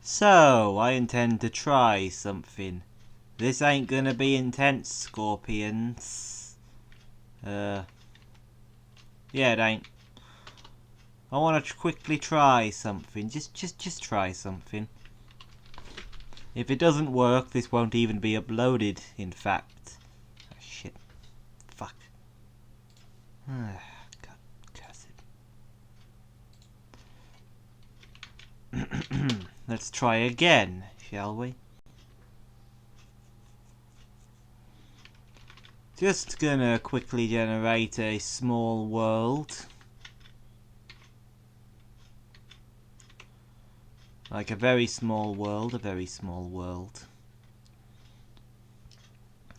So, I intend to try something. This ain't gonna be intense, scorpions. Yeah, it ain't. I want to quickly try something. Just try something. If it doesn't work, this won't even be uploaded, in fact. Oh, shit. Fuck. God curse it. Let's try again, shall we? Just gonna quickly generate a small world. Like a very small world,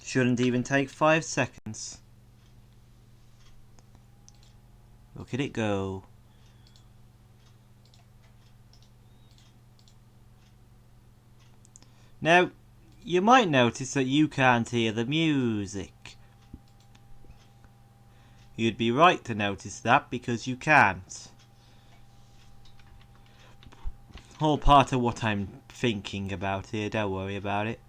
Shouldn't even take 5 seconds. Look at it go. Now, you might notice that you can't hear the music. You'd be right to notice that because you can't. All part of what I'm thinking about here, don't worry about it.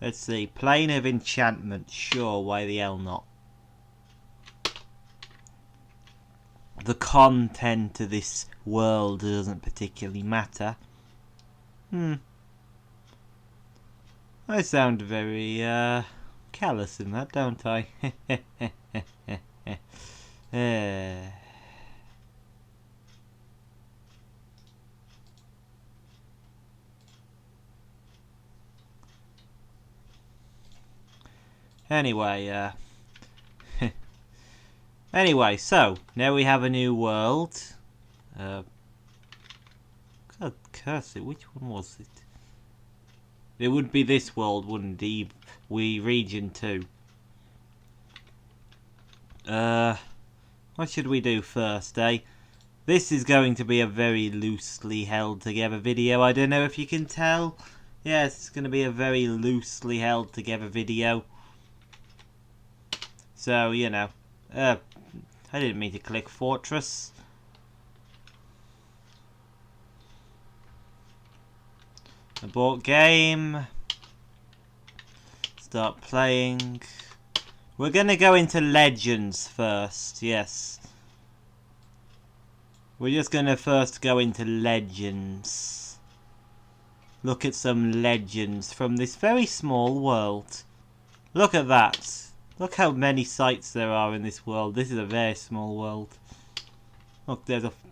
Let's see, plane of enchantment, sure, why the hell not? The content of this world doesn't particularly matter. I sound very, callous in that, don't I? Anyway, anyway, so, now we have a new world. God curse it, which one was it? It would be this world, wouldn't it? Region 2. What should we do first, eh? This is going to be a very loosely held together video. I don't know if you can tell. Yes, it's going to be a very loosely held together video. So, you know. I didn't mean to click Fortress. Abort game. Start playing. We're going to go into Legends first, yes. We're just going to first go into Legends. Look at some Legends from this very small world. Look at that. Look how many sites there are in this world. This is a very small world. Look,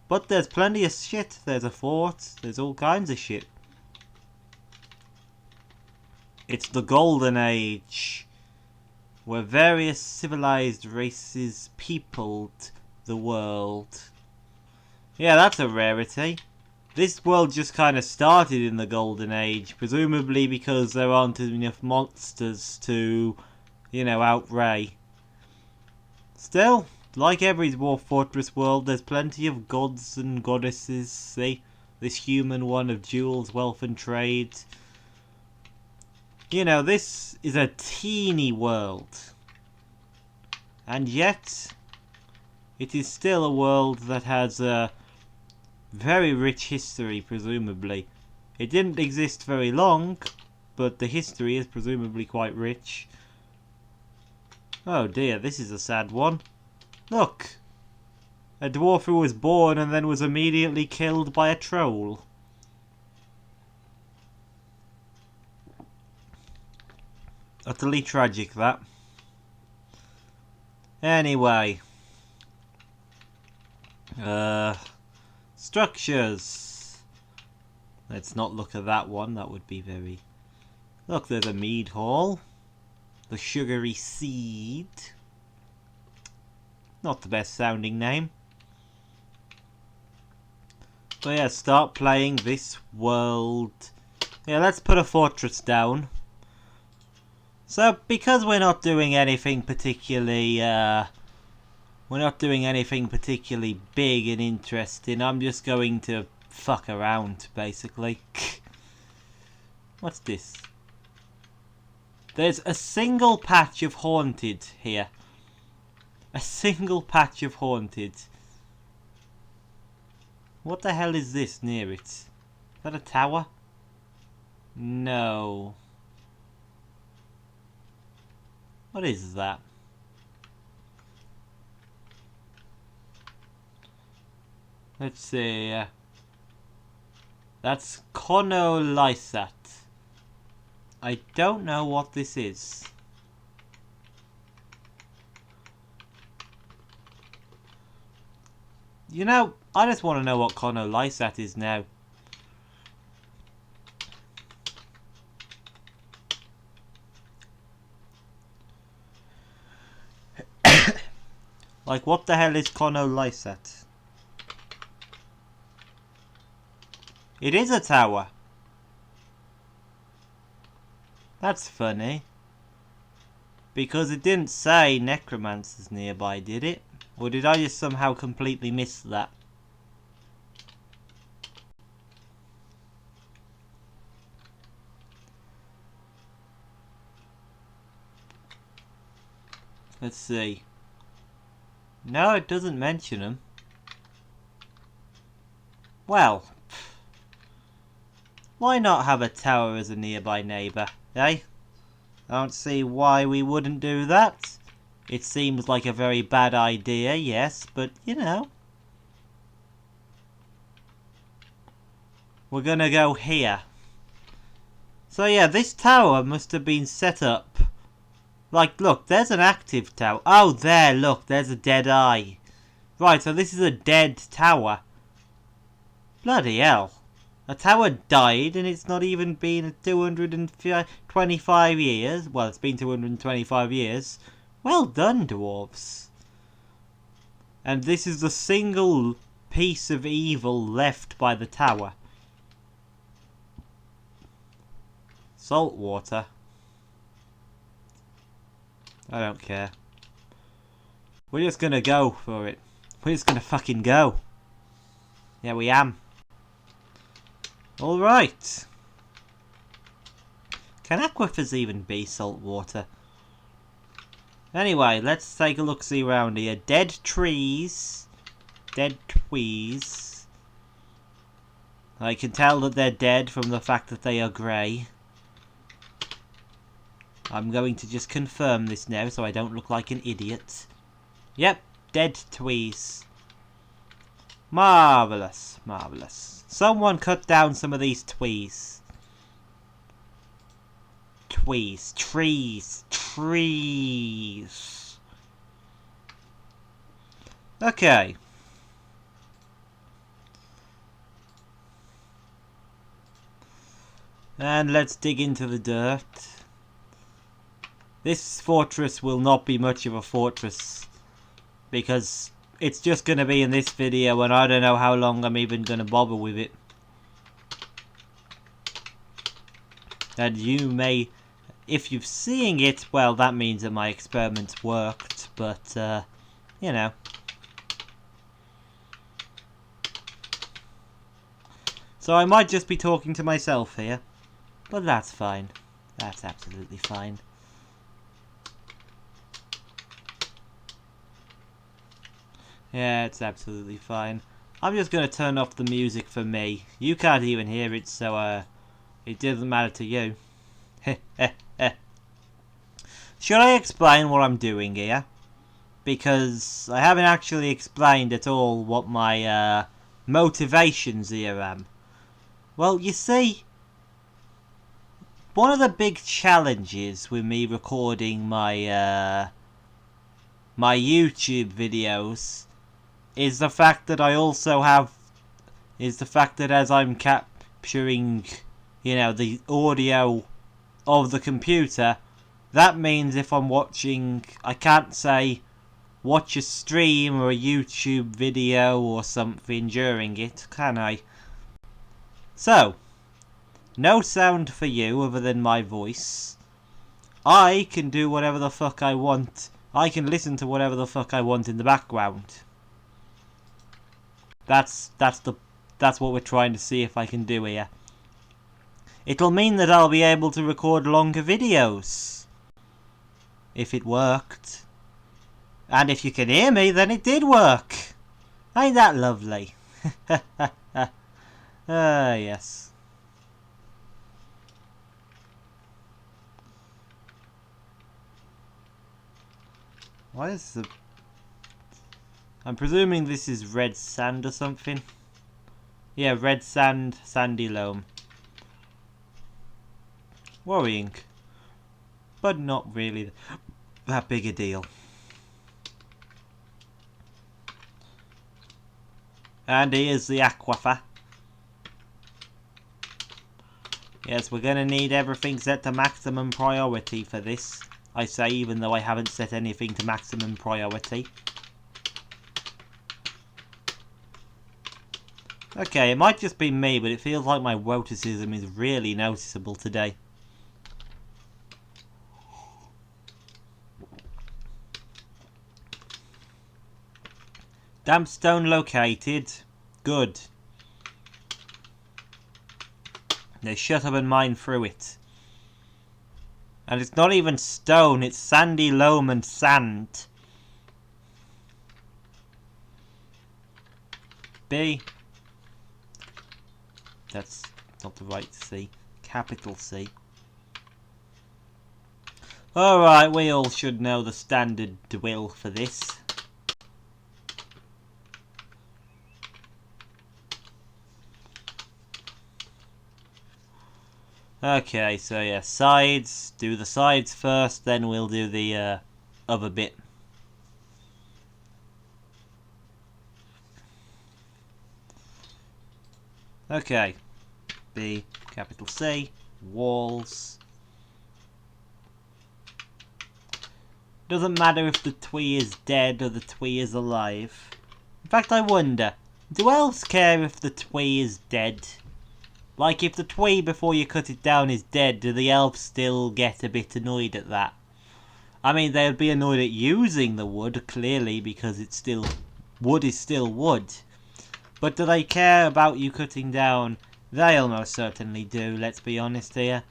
but there's plenty of shit. There's a fort. There's all kinds of shit. It's the Golden Age, where various civilized races peopled the world. Yeah, that's a rarity. This world just kind of started in the Golden Age, presumably because there aren't enough monsters to, you know, outray. Still, like every Dwarf Fortress world, there's plenty of gods and goddesses. See, this human one of jewels, wealth and trade. You know, this is a teeny world. And yet, it is still a world that has a very rich history, presumably. It didn't exist very long, but the history is presumably quite rich. Oh dear, this is a sad one. Look! A dwarf who was born and then was immediately killed by a troll. Utterly tragic, that. Anyway. Structures. Let's not look at that one. That would be very... Look, there's a mead hall. The Sugary Seed. Not the best sounding name. But yeah, start playing this world. Yeah, let's put a fortress down. So, because we're not doing anything particularly, big and interesting, I'm just going to fuck around, basically. What's this? There's a single patch of haunted here. A single patch of haunted. What the hell is this near it? Is that a tower? No. What is that? Let's see. That's conolysat. I don't know what this is. You know, I just want to know what conolysat is now. Like, what the hell is conolysat? It is a tower. That's funny. Because it didn't say necromancers nearby, did it? Or did I just somehow completely miss that? Let's see. No, it doesn't mention them. Well, why not have a tower as a nearby neighbour, eh? I don't see why we wouldn't do that. It seems like a very bad idea, yes, but you know. We're gonna go here. So yeah, this tower must have been set up. Like, look, there's an active tower. Oh, there, look, there's a dead eye. Right, so this is a dead tower. Bloody hell. A tower died and it's not even been 225 years. Well, it's been 225 years. Well done, dwarves. And this is the single piece of evil left by the tower. Salt water. I don't care. We're just gonna go for it. We're just gonna fucking go. Yeah, we am. Alright. Can aquifers even be salt water? Anyway, let's take a look-see around here. Dead trees. Dead trees. I can tell that they're dead from the fact that they are grey. I'm going to just confirm this now so I don't look like an idiot. Yep, dead trees. Marvellous, marvellous. Someone cut down some of these trees. Trees, trees, trees. Okay. And let's dig into the dirt. This fortress will not be much of a fortress, because it's just going to be in this video and I don't know how long I'm even going to bother with it. And you may, if you're seeing it, well, that means that my experiments worked, but, you know. So I might just be talking to myself here, but that's fine. That's absolutely fine. Yeah, it's absolutely fine. I'm just going to turn off the music for me. You can't even hear it, so it doesn't matter to you. Should I explain what I'm doing here? Because I haven't actually explained at all what my motivations here are. Well, you see, one of the big challenges with me recording my my YouTube videos is the fact that I also have, is the fact that as I'm capturing, you know, the audio of the computer, that means if I'm watching, I can't say watch a stream or a YouTube video or something during it, can I? So, no sound for you other than my voice. I can do whatever the fuck I want. I can listen to whatever the fuck I want in the background. That's what we're trying to see if I can do here. It'll mean that I'll be able to record longer videos. If it worked. And if you can hear me, then it did work. Ain't that lovely? Yes. Why is the... I'm presuming this is red sand or something. Yeah, red sand, sandy loam. Worrying. But not really that big a deal. And here's the aquifer. Yes, we're going to need everything set to maximum priority for this. I say even though I haven't set anything to maximum priority. Okay, it might just be me, but it feels like my roticism is really noticeable today. Damp stone located. Good. They shut up and mine through it. And it's not even stone, it's sandy loam and sand. B. That's not the right C. Capital C. Alright, we all should know the standard drill for this. Okay, so yeah, sides. Do the sides first, then we'll do the other bit. Okay. B, capital C, walls. Doesn't matter if the twee is dead or the twee is alive. In fact, I wonder, do elves care if the twee is dead? Like, if the twee before you cut it down is dead, do the elves still get a bit annoyed at that? I mean, they'd be annoyed at using the wood, clearly, because it's still... wood is still wood. But do they care about you cutting down? They almost certainly do, let's be honest here.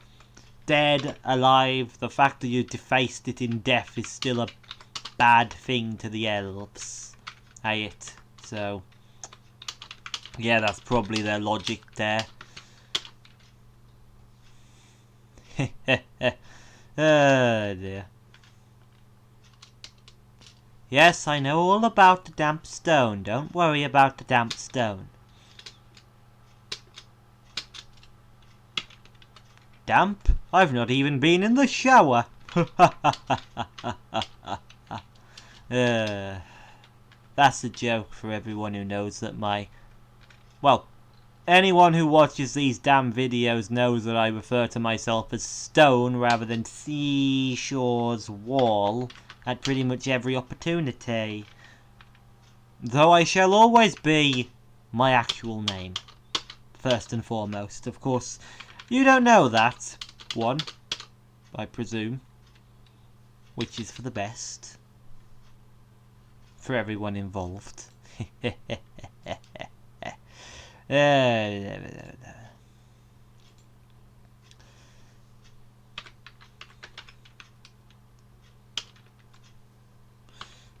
Dead, alive, the fact that you defaced it in death is still a bad thing to the elves. It. So, yeah, that's probably their logic there. Oh dear. Yes, I know all about the damp stone. Don't worry about the damp stone. Damp? I've not even been in the shower. That's a joke for everyone who knows that well, anyone who watches these damn videos knows that I refer to myself as Stone rather than Seashore's Wall at pretty much every opportunity. Though I shall always be my actual name. First and foremost, of course. You don't know that, one, I presume, which is for the best, for everyone involved.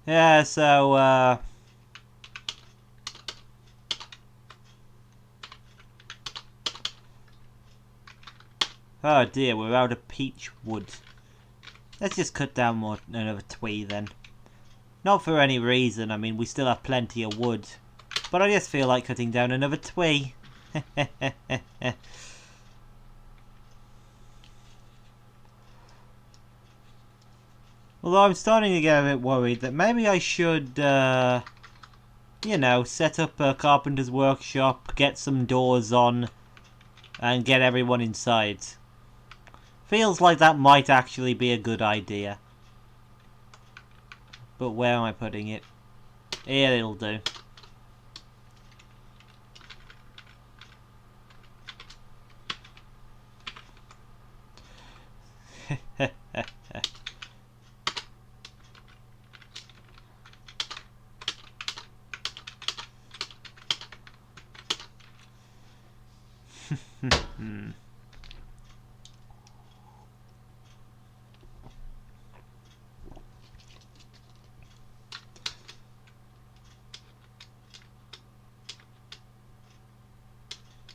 Yeah, so, oh dear, we're out of peach wood. Let's just cut down another twee then. Not for any reason, I mean we still have plenty of wood. But I just feel like cutting down another twee. Although I'm starting to get a bit worried that maybe I should, you know, set up a carpenter's workshop, get some doors on, and get everyone inside. Feels like that might actually be a good idea. But where am I putting it? Here it'll do.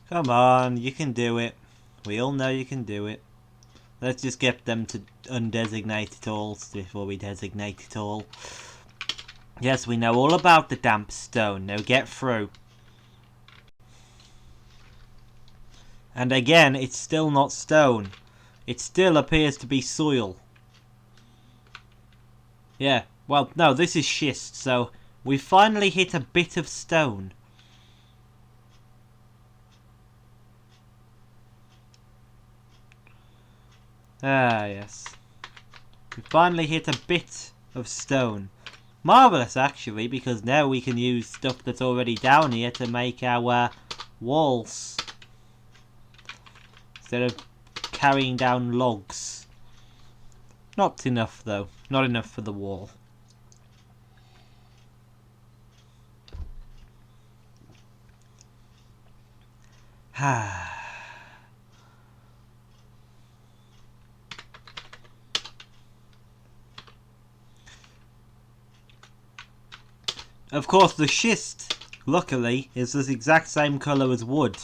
Come on, you can do it. We all know you can do it. Let's just get them to undesignated it all before we designate it all. Yes, we know all about the damp stone. Now get through. And again, it's still not stone. It still appears to be soil. Yeah, well, no, this is schist, so we finally hit a bit of stone. Ah, yes. We finally hit a bit of stone. Marvellous, actually, because now we can use stuff that's already down here to make our walls. Instead of carrying down logs. Not enough, though. Not enough for the wall. Of course, the schist, luckily, is the exact same colour as wood.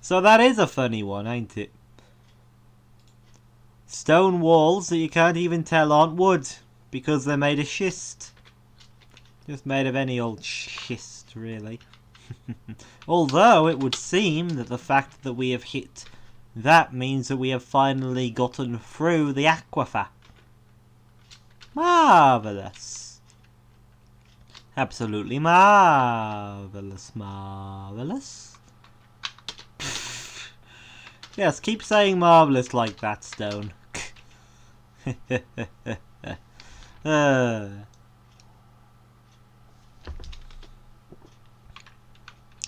So that is a funny one, ain't it? Stone walls that you can't even tell aren't wood, because they're made of schist. Just made of any old schist, really. Although it would seem that the fact that we have hit that means that we have finally gotten through the aquifer. Marvellous. Absolutely marvellous. Marvellous. Yes, keep saying marvellous like that, Stone.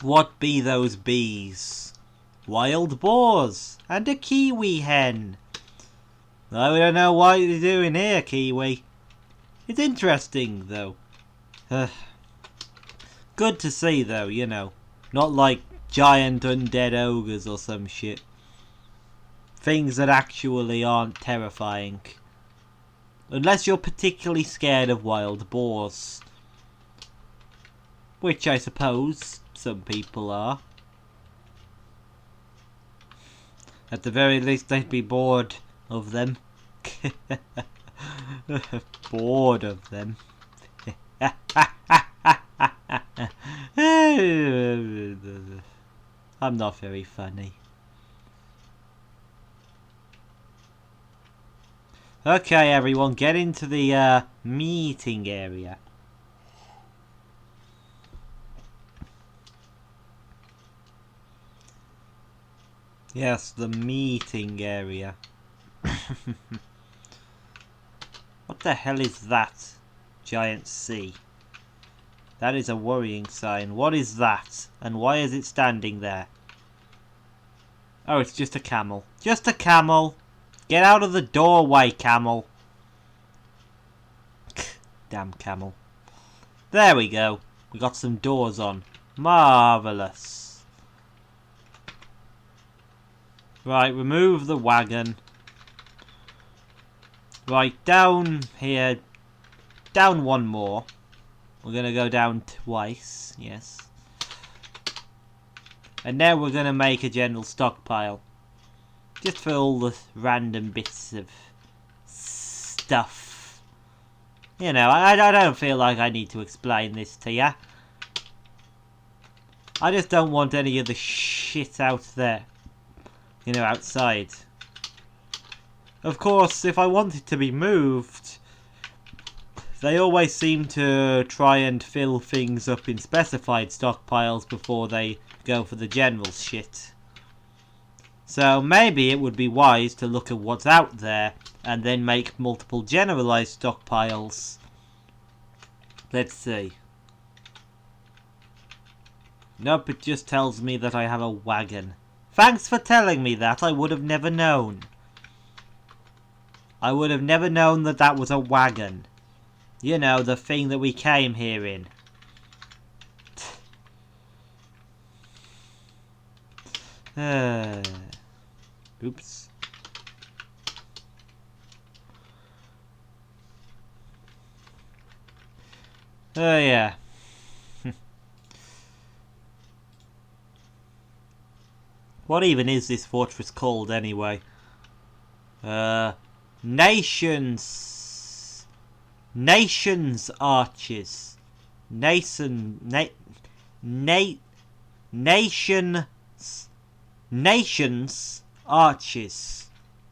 What be those bees? Wild boars and a kiwi hen. I don't know what you're doing here, Kiwi. It's interesting, though. Good to see, though, you know. Not like giant undead ogres or some shit. Things that actually aren't terrifying. Unless you're particularly scared of wild boars. Which I suppose some people are. At the very least, they'd be bored of them. Bored of them. I'm not very funny. Okay, everyone, get into the meeting area. Yes, the meeting area. What the hell is that? Giant C. That is a worrying sign. What is that? And why is it standing there? Oh, it's just a camel. Just a camel. Get out of the doorway, camel. Damn camel. There we go. We got some doors on. Marvellous. Right, remove the wagon. Right, down here. Down one more. We're going to go down twice. Yes. And now we're going to make a general stockpile. Just for all the random bits of stuff. You know, I don't feel like I need to explain this to ya. I just don't want any of the shit out there. You know, outside. Of course, if I want it to be moved, they always seem to try and fill things up in specified stockpiles before they go for the general shit. So maybe it would be wise to look at what's out there and then make multiple generalized stockpiles. Let's see. Nope, it just tells me that I have a wagon. Thanks for telling me that. I would have never known. I would have never known that that was a wagon. You know, the thing that we came here in. Oops. Oh, yeah. What even is this fortress called anyway? Nations arches. Nations arches.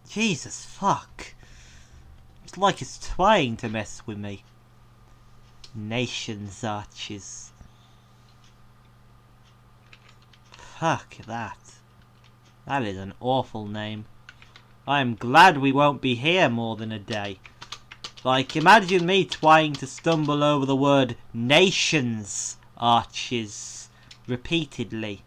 Jesus fuck. It's like it's trying to mess with me. Nations arches. Fuck that. That is an awful name. I'm glad we won't be here more than a day. Like, imagine me trying to stumble over the word nations arches repeatedly.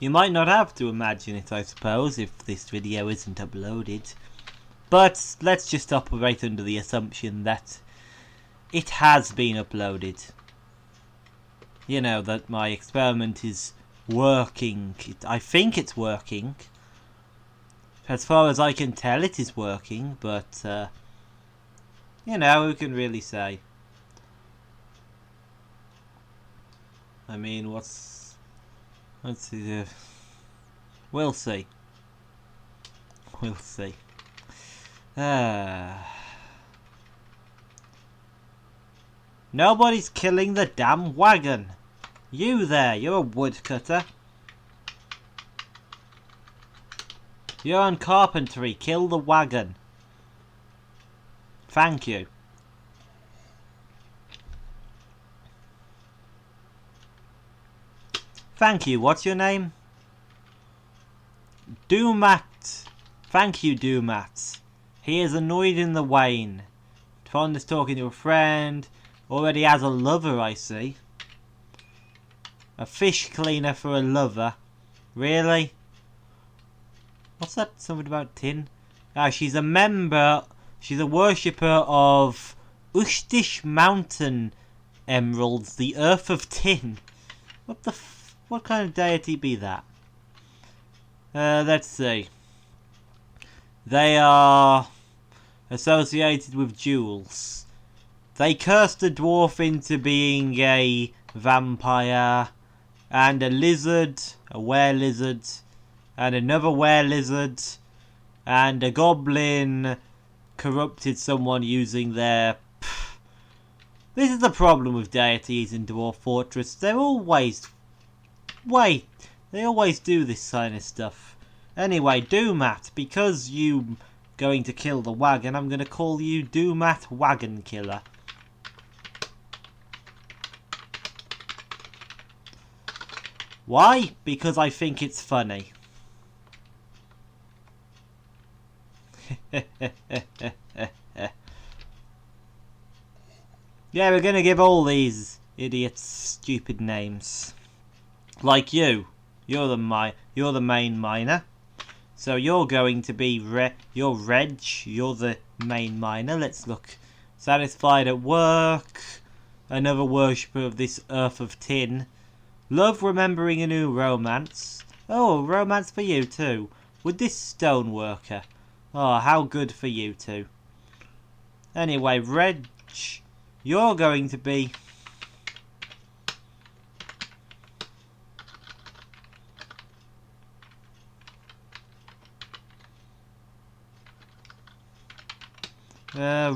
You might not have to imagine it, I suppose, if this video isn't uploaded. But let's just operate under the assumption that it has been uploaded. You know, that my experiment is working. I think it's working. As far as I can tell, it is working, but, you know, who can really say? I mean, let's see. We'll see. We'll see. Nobody's killing the damn wagon. You there, you're a woodcutter. You're on carpentry, kill the wagon. Thank you. Thank you, what's your name? Doomat. Thank you, Doomat. He is annoyed in the wane. Fond is talking to a friend. Already has a lover, I see. A fish cleaner for a lover. Really? What's that? Something about tin? Ah, she's a member. She's a worshipper of Ushtish Mountain Emeralds, the Earth of Tin. What kind of deity be that? Let's see. They are associated with jewels. They cursed a dwarf into being a vampire, and a lizard, a were-lizard, and another were-lizard, and a goblin corrupted someone using their... This is the problem with deities in Dwarf Fortress. They're always... they always do this kind of stuff. Anyway, Doomat, because you going to kill the wagon, I'm going to call you Doomat Wagon Killer. Why? Because I think it's funny. Yeah, we're gonna give all these idiots stupid names. Like you. You're the main miner. So you're going to be you're Reg. You're the main miner. Let's look. Satisfied at work. Another worshipper of this earth of tin. Love remembering a new romance. Oh, romance for you too. With this stoneworker. Oh, how good for you two. Anyway, Reg, you're going to be...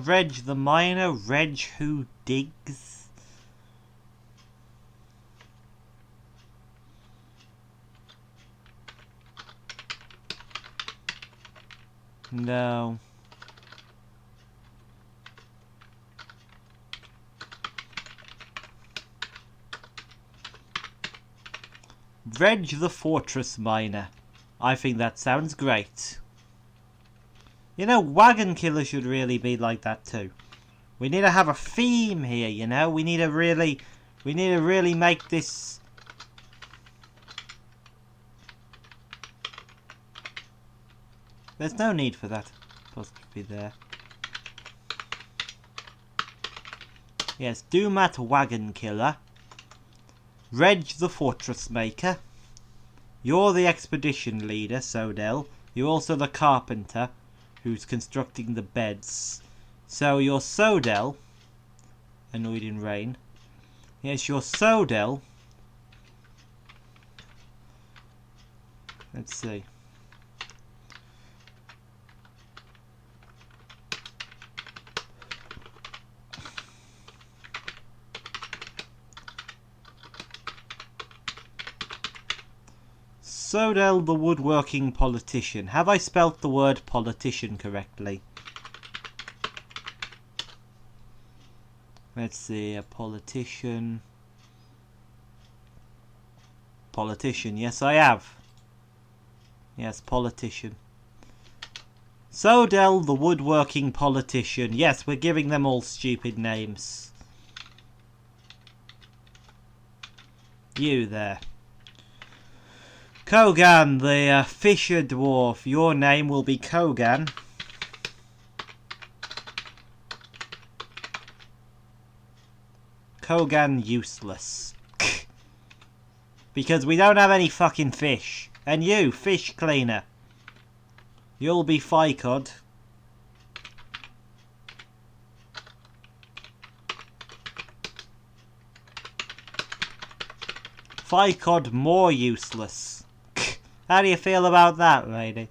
Reg the miner, Reg who digs. No. Reg the Fortress Miner. I think that sounds great. You know, Wagon Killer should really be like that too. We need to have a theme here, you know? We need to really make this... There's no need for that apostrophe there. Yes, Doomat Wagon Killer. Reg the Fortress Maker. You're the expedition leader, Sodel. You're also the carpenter who's constructing the beds. So you're Sodel, annoyed in rain. Yes, you're Sodel. Let's see. Sodel the woodworking politician. Have I spelt the word politician correctly? Let's see, a politician. Politician, yes I have. Yes, politician. Sodel the woodworking politician. Yes, we're giving them all stupid names. You there. Kogan, the fisher dwarf. Your name will be Kogan. Kogan useless. Because we don't have any fucking fish. And you, fish cleaner. You'll be Ficod. Ficod more useless. How do you feel about that, lady?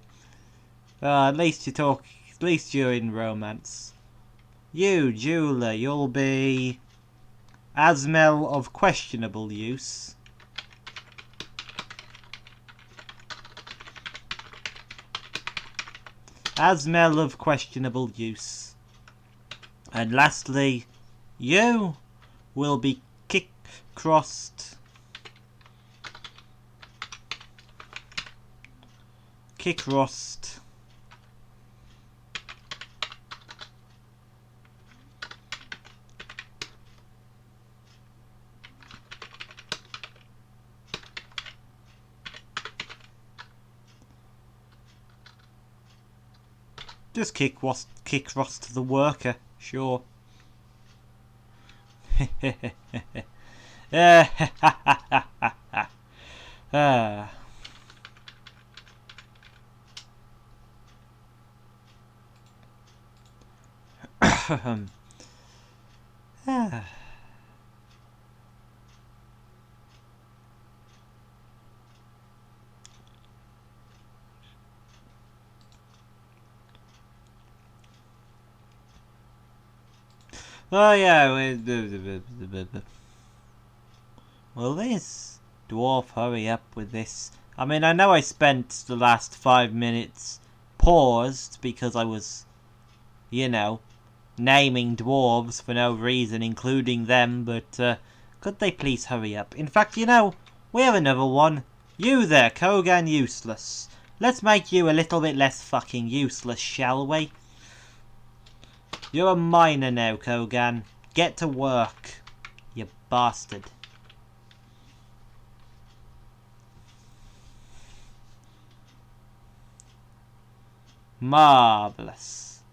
At least you're in romance. You, jeweler, you'll be Asmel of questionable use. Asmel of questionable use. And lastly, you will be Kickrost. Kickrost. Just Kickrost the worker, sure. Ah. Oh yeah, will this dwarf hurry up with this? I mean, I know I spent the last 5 minutes paused because I was, you know, naming dwarves for no reason, including them, but could they please hurry up? In fact, you know, we have another one. You there, Kogan useless. Let's make you a little bit less fucking useless, shall we? You're a miner now, Kogan. Get to work, you bastard. Marvellous.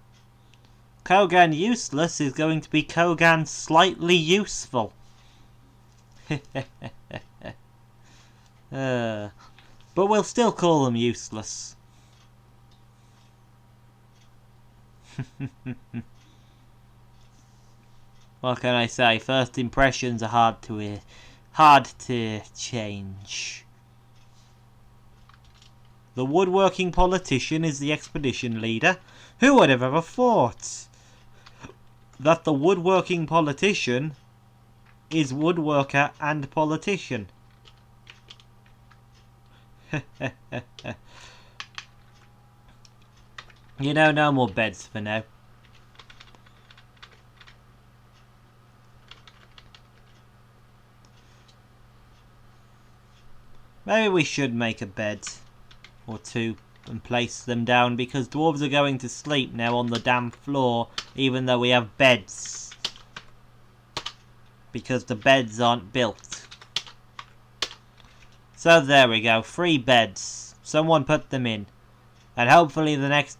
Kogan useless is going to be Kogan slightly useful. But we'll still call them useless. What can I say? First impressions are hard to change. The woodworking politician is the expedition leader. Who would have ever thought that the woodworking politician is woodworker and politician? You know, no more beds for now. Maybe we should make a bed or two and place them down, because dwarves are going to sleep now on the damn floor, even though we have beds. Because the beds aren't built. So there we go, 3 beds. Someone put them in. And hopefully the next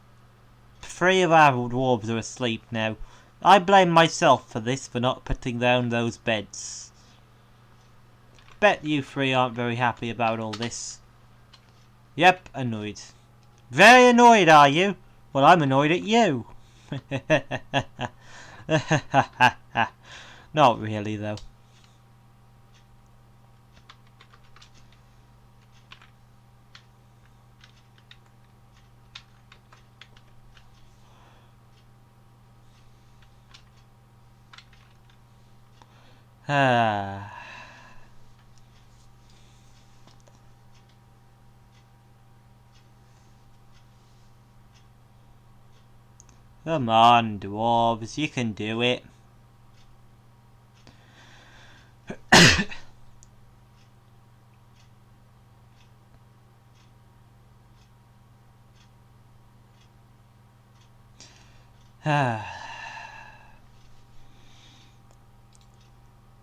3 of our dwarves are asleep now. I blame myself for this, for not putting down those beds. Bet you 3 aren't very happy about all this. Yep, annoyed. Very annoyed, are you? Well, I'm annoyed at you. Not really, though. Ah. Come on, dwarves, you can do it.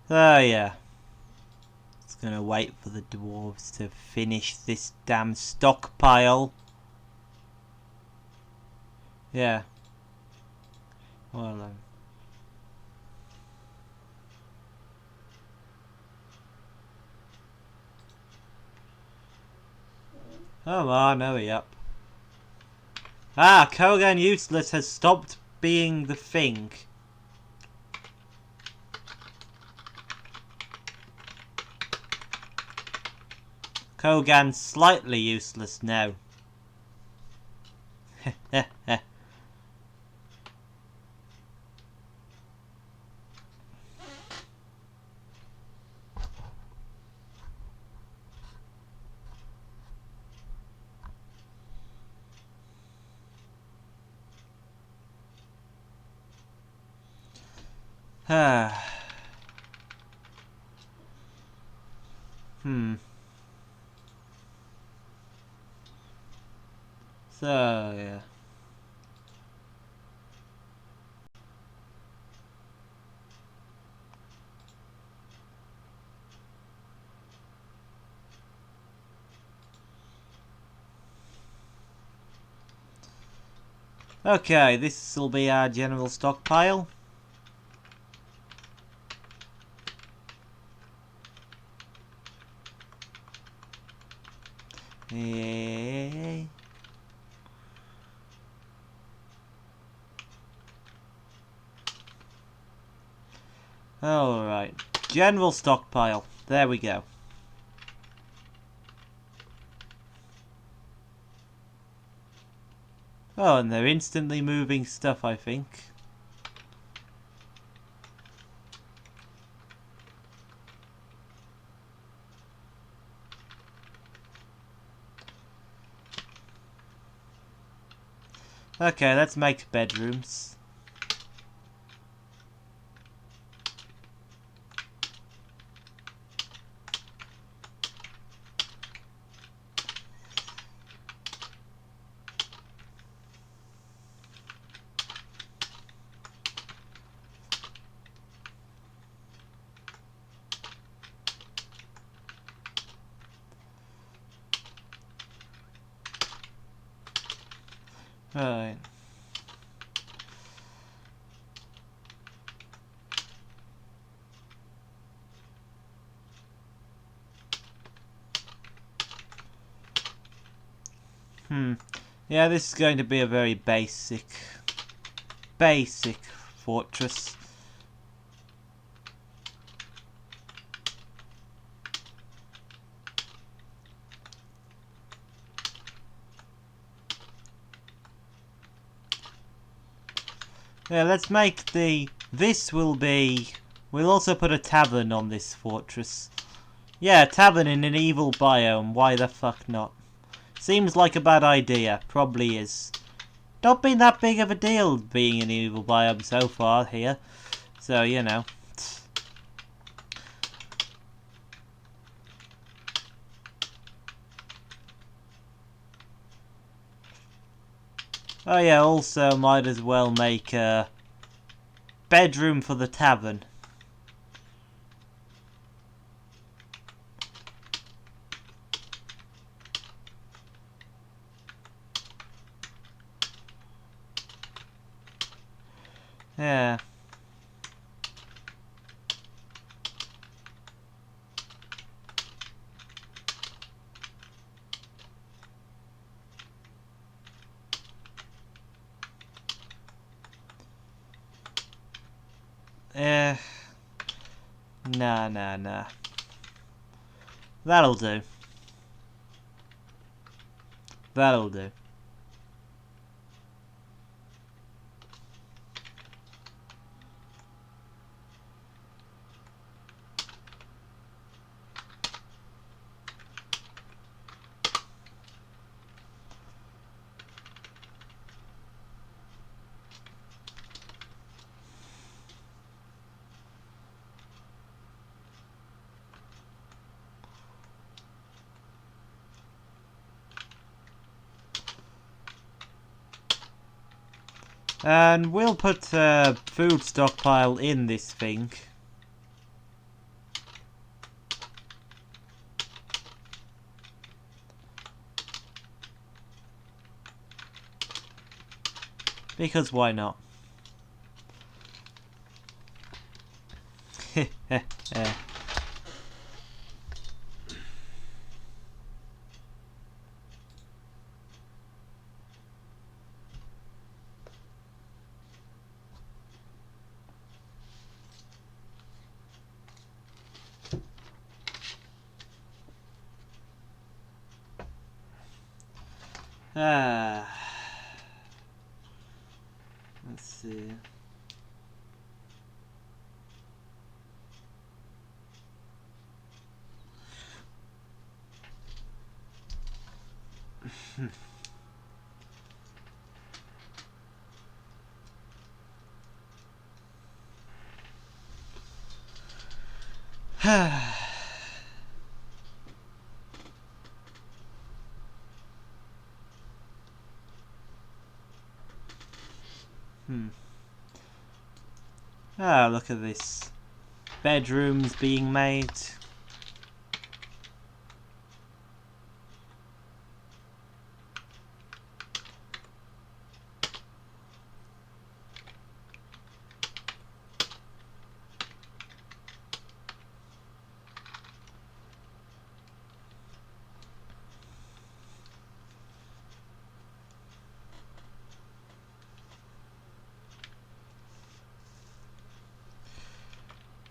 Oh yeah. Just gonna wait for the dwarves to finish this damn stockpile. Yeah. Well, come on, hurry up. Ah, Kogan Useless has stopped being the thing. Kogan's slightly useless now. So, yeah. Okay, this will be our general stockpile. Yay. Alright, general stockpile. There we go. Oh, and they're instantly moving stuff, I think. Okay, let's make bedrooms. Right. Yeah, this is going to be a very basic fortress. Yeah, let's make we'll also put a tavern on this fortress. Yeah, a tavern in an evil biome, why the fuck not? Seems like a bad idea, probably is. Not been that big of a deal being an evil biome so far here, so you know. Oh yeah, also might as well make a bedroom for the tavern. Yeah. Nah, nah, nah. That'll do. That'll do. And we'll put a food stockpile in this thing. Because why not? Let's see. Ah, look at this. Bedrooms being made.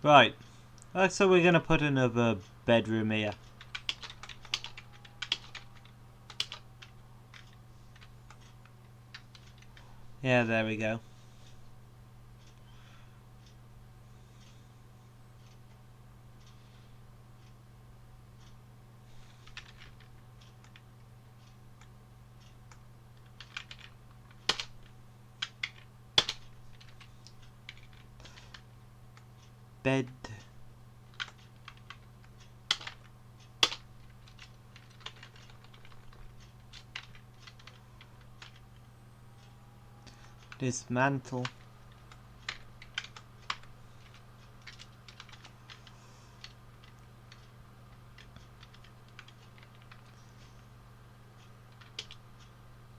Right. So we're gonna put another bedroom here. Yeah, there we go. Bed. Dismantle.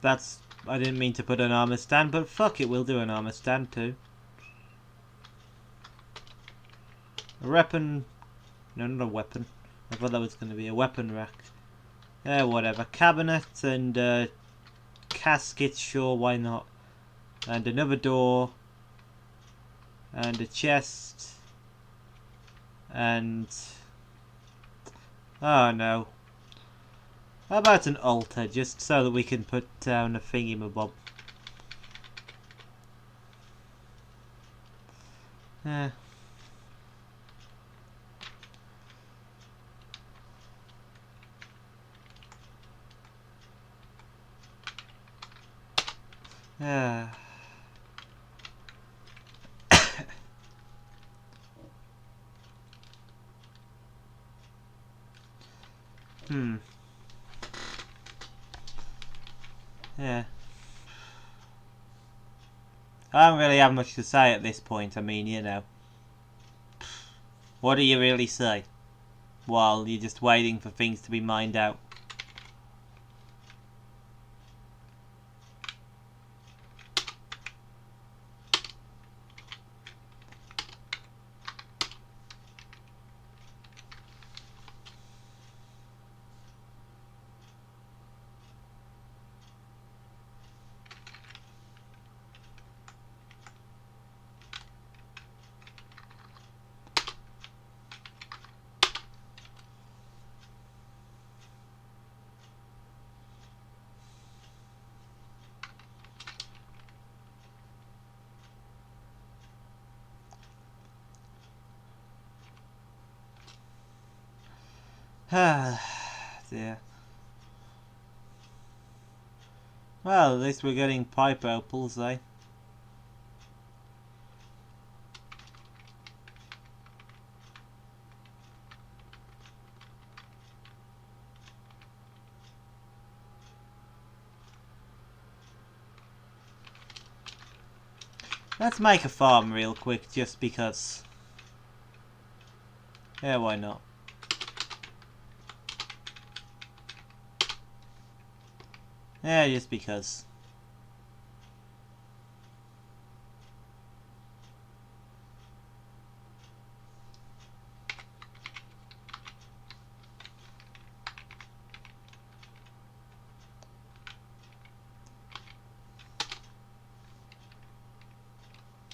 That's... I didn't mean to put an armor stand, but fuck it, we'll do an armor stand too. A weapon... No, not a weapon. I thought that was going to be a weapon rack. Whatever. Cabinet and casket, sure, why not? And another door. And a chest. And... oh no. How about an altar, just so that we can put down a thingy-mabob? Yeah. Yeah. Yeah. I don't really have much to say at this point. I mean, you know. What do you really say? While you're just waiting for things to be mined out. Ah, dear. Well, at least we're getting pipe opals, eh? Let's make a farm real quick, just because. Yeah, why not? Yeah, just because.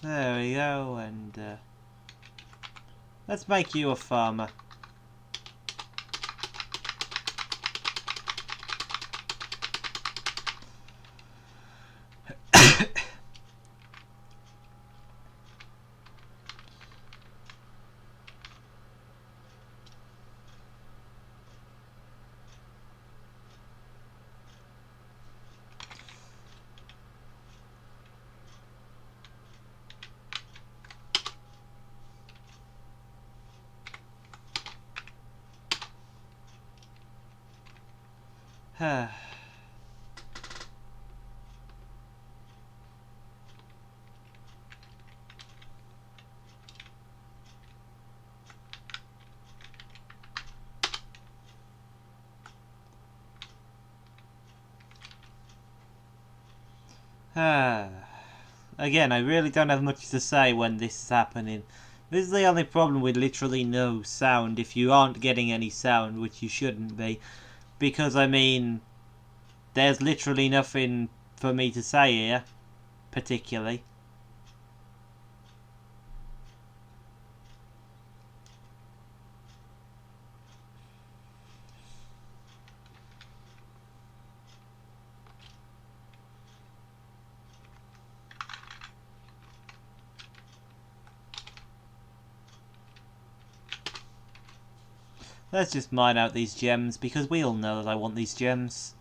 There we go, and let's make you a farmer. Again, I really don't have much to say when this is happening. This is the only problem with literally no sound, if you aren't getting any sound, which you shouldn't be. Because, I mean, there's literally nothing for me to say here, particularly. Let's just mine out these gems, because we all know that I want these gems.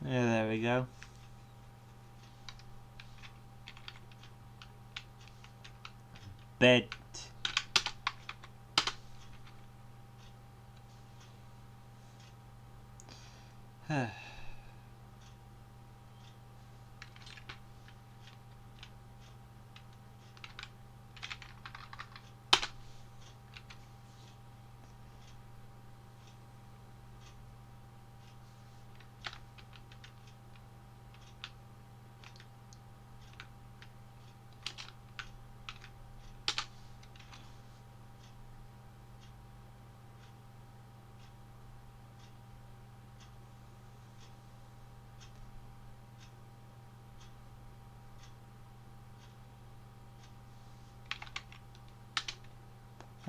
Yeah, there we go. Bed.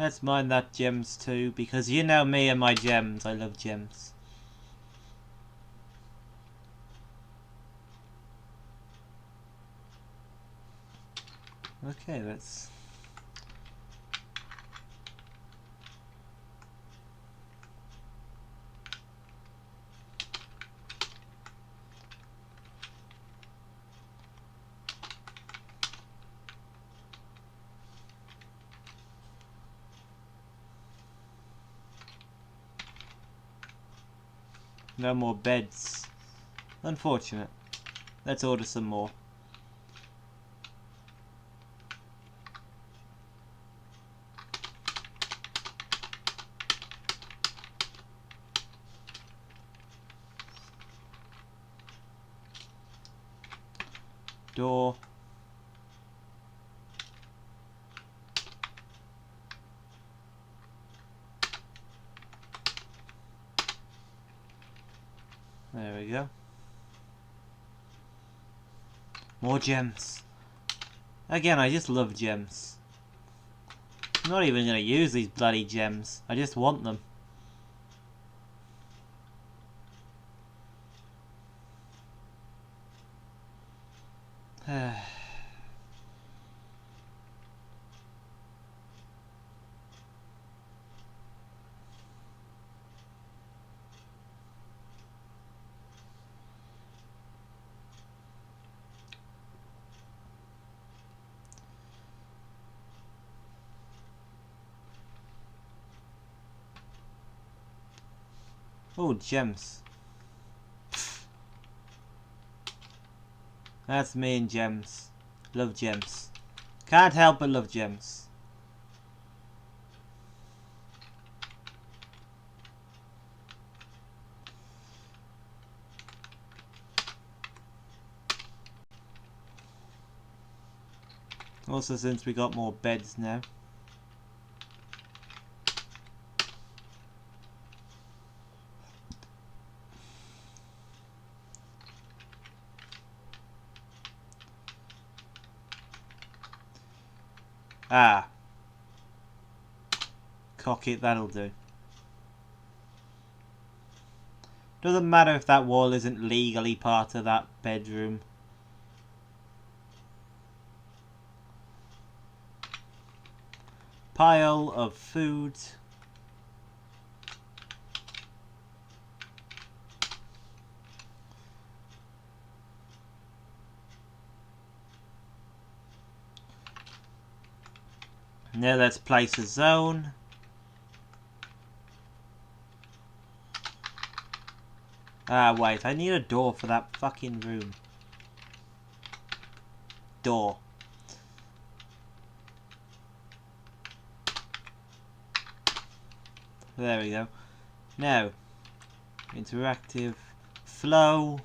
Let's mine that gems too, because you know me and my gems. I love gems. Okay, let's... No more beds. Unfortunate. Let's order some more. Door. There we go. More gems. Again, I just love gems. I'm not even going to use these bloody gems. I just want them. Oh, gems. That's me and gems. Love gems. Can't help but love gems. Also, since we got more beds now. Ah. Cock it, that'll do. Doesn't matter if that wall isn't legally part of that bedroom. Pile of food. Now let's place a zone. Ah, wait, I need a door for that fucking room. Door. There we go. Now, interactive flow.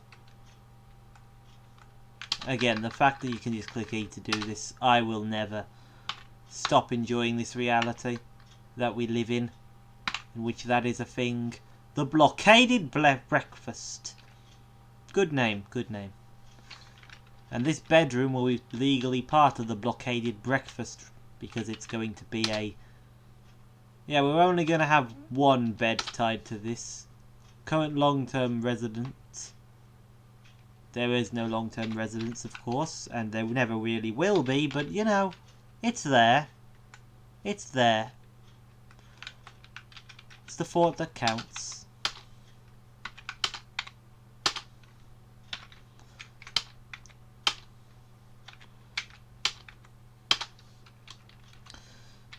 Again, the fact that you can just click E to do this, I will never stop enjoying this reality that we live in which that is a thing. The blockaded breakfast. Good name, good name. And this bedroom will be legally part of the blockaded breakfast because it's going to be a... Yeah, we're only going to have one bed tied to this. Current long-term resident. There is no long-term residence, of course, and there never really will be, but you know, it's there. It's there. It's the thought that counts.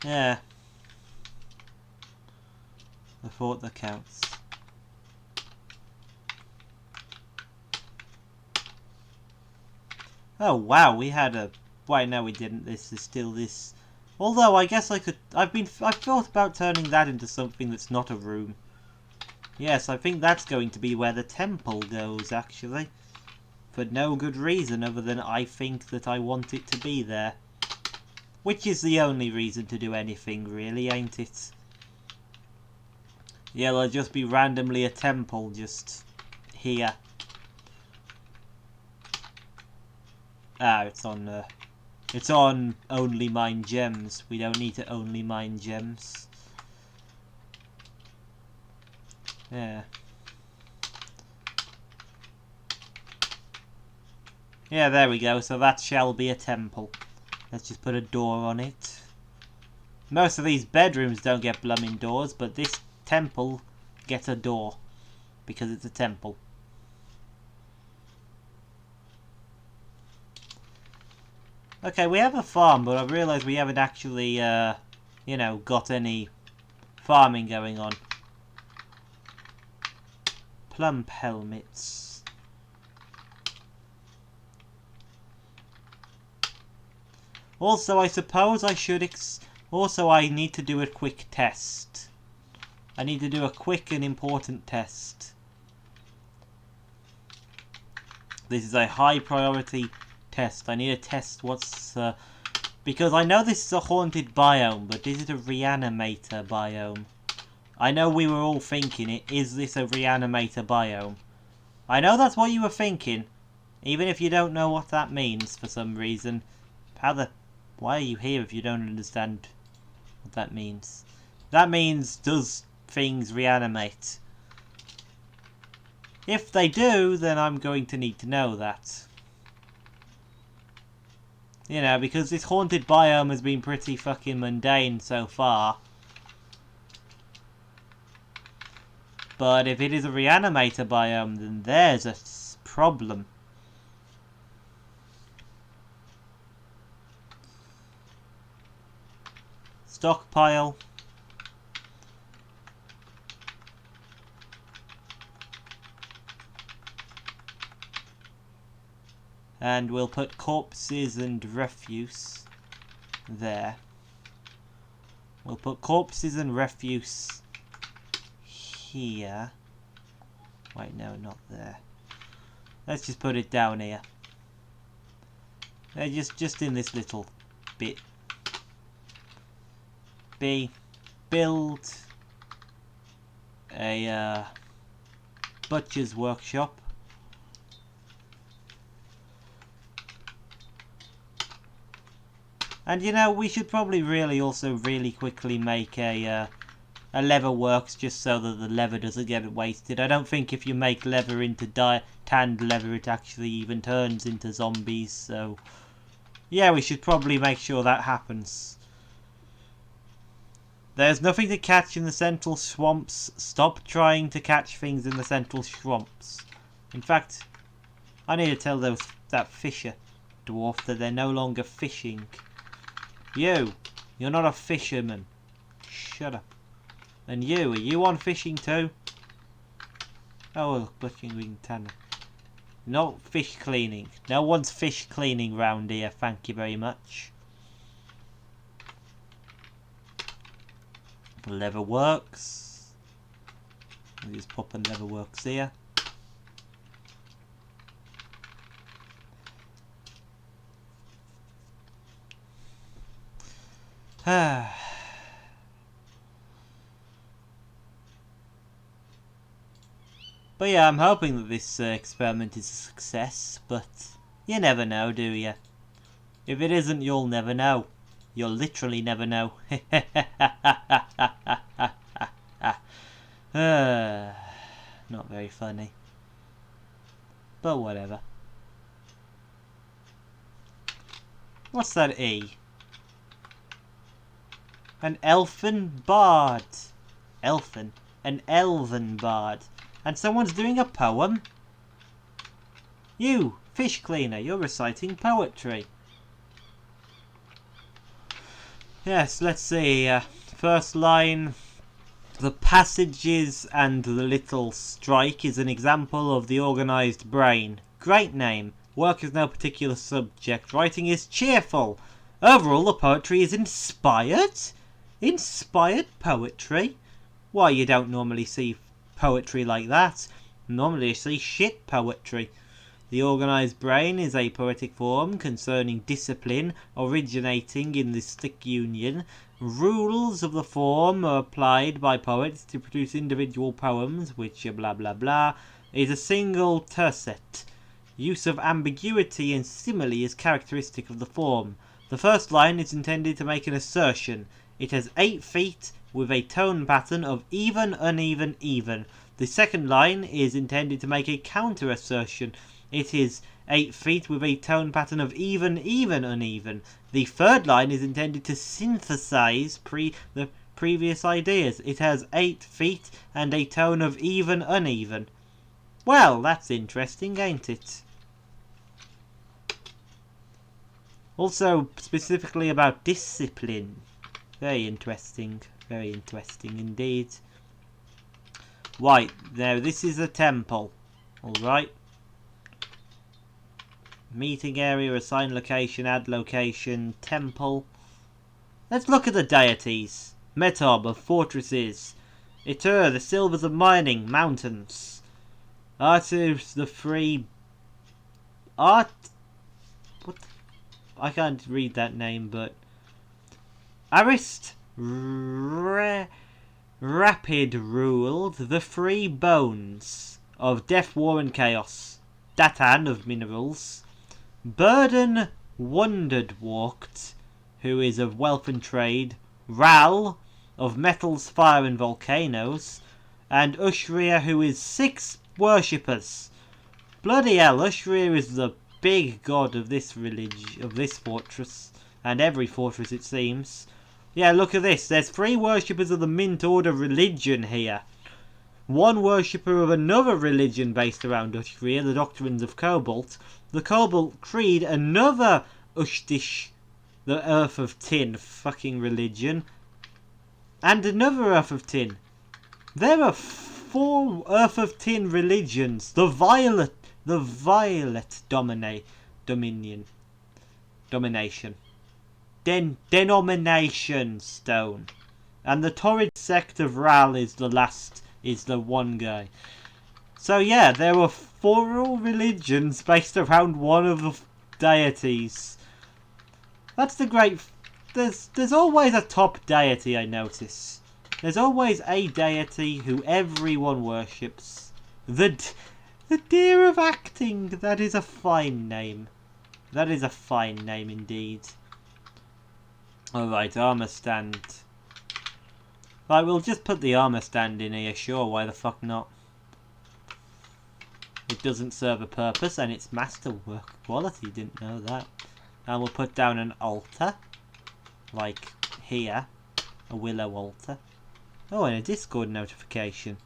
Yeah. The thought that counts. Oh wow, we had a... Why, no we didn't. This is still this... Although, I guess I could... I've thought about turning that into something that's not a room. Yes, I think that's going to be where the temple goes, actually. For no good reason other than I think that I want it to be there. Which is the only reason to do anything, really, ain't it? Yeah, there'll just be randomly a temple just here. Ah, it's on only mine gems. We don't need to only mine gems. Yeah. Yeah, there we go. So that shall be a temple. Let's just put a door on it. Most of these bedrooms don't get blooming doors, but this temple gets a door. Because it's a temple. Okay, we have a farm, but I've realised we haven't actually, you know, got any farming going on. Plump helmets. Also, I suppose I should also, I need to do a quick test. I need to do a quick and important test. This is a high priority test. I need to test what's... because I know this is a haunted biome, but is it a reanimator biome? I know we were all thinking it. Is this a reanimator biome? I know that's what you were thinking. Even if you don't know what that means for some reason. Why are you here if you don't understand what that means? That means, does things reanimate? If they do, then I'm going to need to know that. You know, because this haunted biome has been pretty fucking mundane so far. But if it is a reanimator biome, then there's a problem. Stockpile. And we'll put corpses and refuse there. We'll put corpses and refuse here. Wait, no, not there. Let's just put it down here. Just in this little bit. B. Build a butcher's workshop. And you know, we should probably really quickly make a leather works, just so that the leather doesn't get wasted. I don't think if you make leather into tanned leather, it actually even turns into zombies. So yeah, we should probably make sure that happens. There's nothing to catch in the central swamps. Stop trying to catch things in the central swamps. In fact, I need to tell that fisher dwarf that they're no longer fishing. You're not a fisherman. Shut up. And are you on fishing too? Oh, look, butchering tanner. No fish cleaning. No one's fish cleaning round here, thank you very much. Leather works. I'll just pop a leather works here. But yeah, I'm hoping that this experiment is a success, but you never know, do you? If it isn't, you'll never know. You'll literally never know. Not very funny. But whatever. What's that E? An elfin bard. Elfin? An elven bard. And someone's doing a poem? You, fish cleaner, you're reciting poetry. Yes, let's see. First line. The passages and the little strike is an example of the organised brain. Great name. Work is no particular subject. Writing is cheerful. Overall, the poetry is inspired? Inspired poetry? Why, you don't normally see poetry like that. Normally you see shit poetry. The organised brain is a poetic form concerning discipline originating in the stick union. Rules of the form are applied by poets to produce individual poems, which blah blah blah, is a single tercet. Use of ambiguity and simile is characteristic of the form. The first line is intended to make an assertion. It has 8 feet with a tone pattern of even, uneven, even. The second line is intended to make a counter assertion. It is 8 feet with a tone pattern of even, even, uneven. The third line is intended to synthesize the previous ideas. It has 8 feet and a tone of even, uneven. Well, that's interesting, ain't it? Also, specifically about discipline. Very interesting indeed. Right, now this is a temple. Alright. Meeting area, assign location, add location, temple. Let's look at the deities. Metob of fortresses. Itur, the silvers of mining, mountains. Artus, the free... What? I can't read that name, but... Arist, rapid ruled the free bones of death, war and chaos. Datan of minerals, Burden Wondered Walked, who is of wealth and trade, Ral of metals, fire and volcanoes, and Ushria, who is 6 worshippers. Bloody hell, Ushria is the big god of this fortress, and every fortress it seems. Yeah, look at this. There's 3 worshippers of the Mint Order religion here. 1 worshipper of another religion based around Ushria, the Doctrines of Cobalt. The Cobalt Creed, another Ushtish, the Earth of Tin fucking religion. And another Earth of Tin. There are 4 Earth of Tin religions. The Violet Domination. Denomination Stone. And the Torrid Sect of Ral is the one guy. So yeah, there were 4 religions based around one of the deities. That's the great... There's always a top deity, I notice. There's always a deity who everyone worships. The Deer of Acting. That is a fine name. That is a fine name indeed. Alright, armor stand. Right, we'll just put the armor stand in here, sure, why the fuck not? It doesn't serve a purpose and it's masterwork quality, didn't know that. And we'll put down an altar. Like here. A willow altar. Oh, and a Discord notification.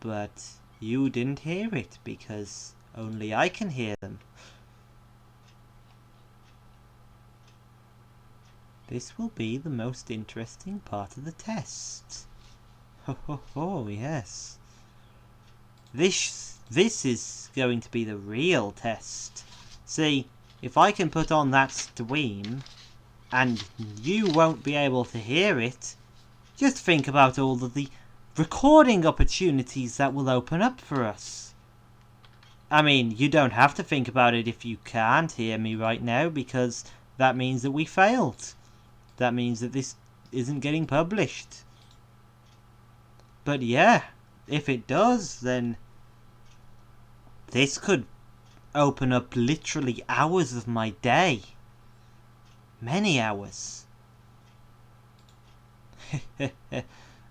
But you didn't hear it because only I can hear them. This will be the most interesting part of the test. Ho ho ho, yes. This is going to be the real test. See, if I can put on that stream and you won't be able to hear it, just think about all of the recording opportunities that will open up for us. I mean, you don't have to think about it if you can't hear me right now, because that means that we failed. That means that this isn't getting published. But yeah, if it does, then this could open up literally hours of my day. Many hours.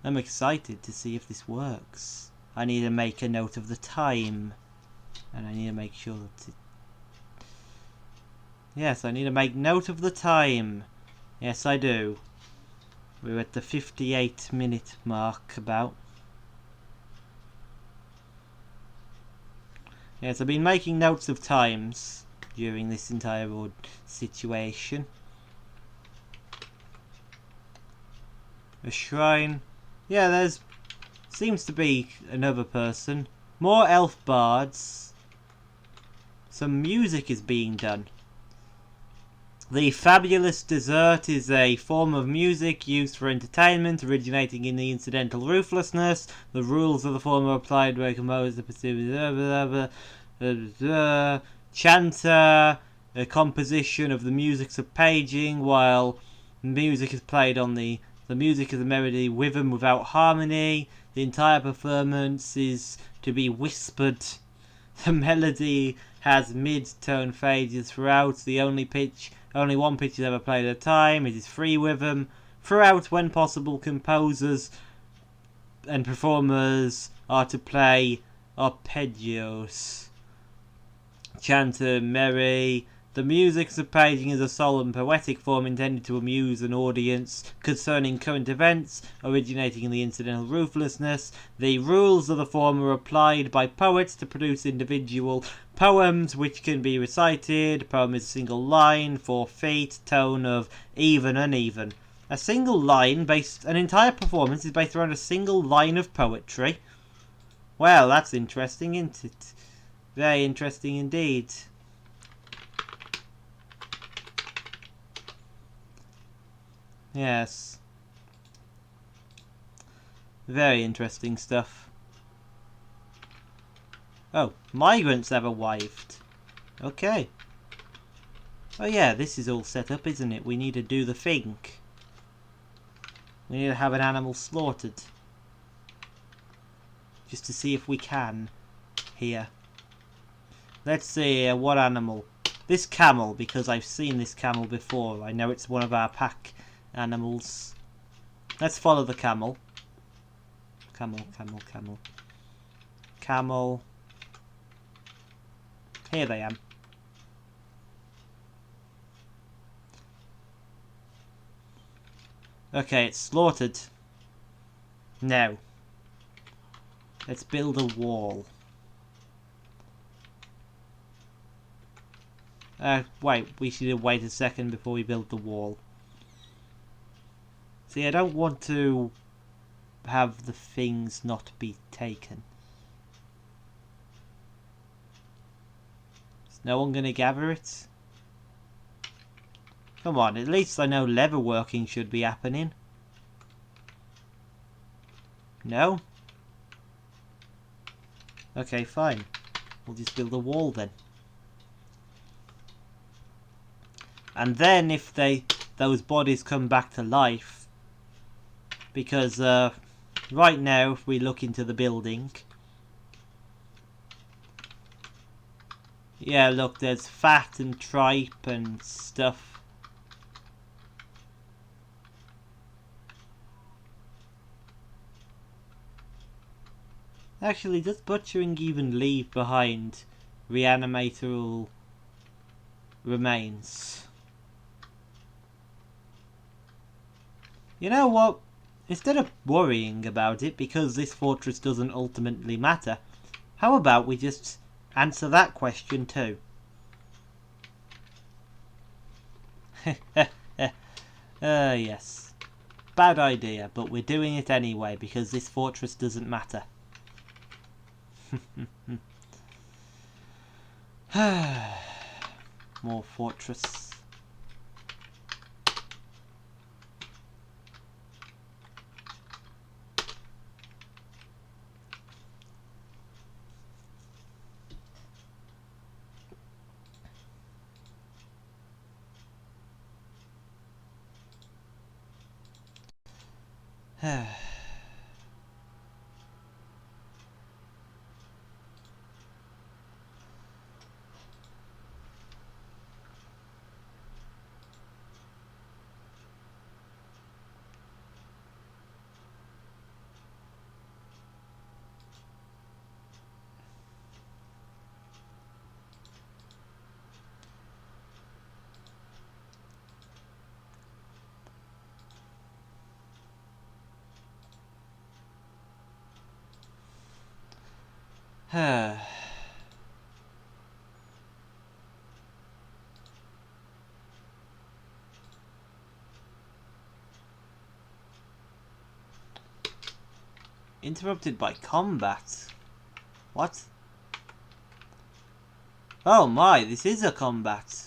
I'm excited to see if this works. I need to make a note of the time. And I need to make sure that it... Yes, I need to make note of the time. Yes, I do. We're at the 58-minute mark about. Yes, I've been making notes of times during this entire situation. A shrine. Yeah, there's... seems to be another person. More elf bards. Some music is being done. The fabulous dessert is a form of music used for entertainment, originating in the incidental ruthlessness. The rules of the form are applied where composed the chanter, a composition of the musics of paging, while music is played on the music is a melody rhythm without harmony. The entire performance is to be whispered. The melody has mid-tone phases throughout. Only one pitch is ever played at a time. It is free rhythm. Throughout, when possible, composers and performers are to play arpeggios. Chanter, merry. The music of paging is a solemn poetic form intended to amuse an audience concerning current events originating in the incidental ruthlessness. The rules of the form are applied by poets to produce individual poems which can be recited. Poem is a single line, 4 feet, tone of even, uneven. A single line an entire performance is based around a single line of poetry. Well, that's interesting, isn't it? Very interesting indeed. Yes. Very interesting stuff. Oh, migrants have arrived. Okay. Oh yeah, this is all set up, isn't it? We need to do the thing. We need to have an animal slaughtered. Just to see if we can. Here. Let's see, what animal? This camel, because I've seen this camel before. I know it's one of our pack animals. Let's follow the camel. Camel, camel, camel. Camel. Here they am. Okay, it's slaughtered. Now, let's build a wall. Wait, we should wait a second before we build the wall. See, I don't want to have the things not be taken. Is no one going to gather it? Come on, at least I know leather working should be happening. No? Okay, fine. We'll just build a wall then. And then if those bodies come back to life, because right now if we look into the building, yeah, look, there's fat and tripe and stuff. Actually, does butchering even leave behind reanimatable remains? You know what? Instead of worrying about it, because this fortress doesn't ultimately matter, how about we just answer that question too? Yes. Bad idea, but we're doing it anyway, because this fortress doesn't matter. More fortress. Interrupted by combat? What? Oh my, this is a combat.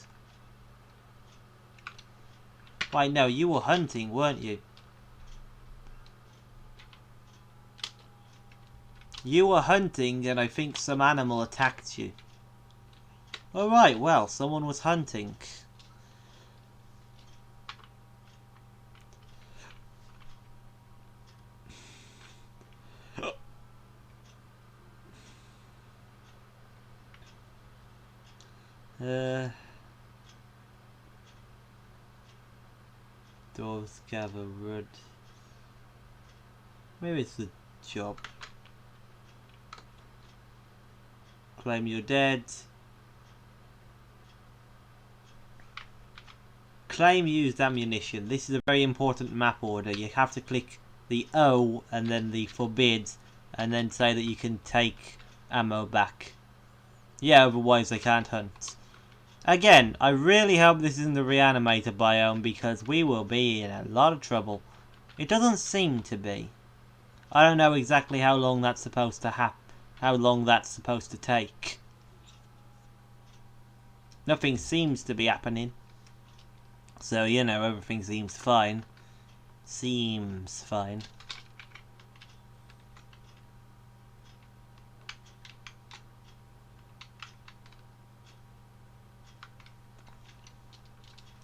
Why, no, you were hunting, weren't you? You were hunting and I think some animal attacked you. Alright, well, someone was hunting. Dwarves gather wood. Maybe it's the job. Claim you're dead. Claim used ammunition. This is a very important map order. You have to click the O and then the forbid and then say that you can take ammo back. Yeah, otherwise they can't hunt. Again, I really hope this isn't the reanimator biome because we will be in a lot of trouble. It doesn't seem to be. I don't know exactly how long that's supposed to take. Nothing seems to be happening. So, you know, everything seems fine. Seems fine.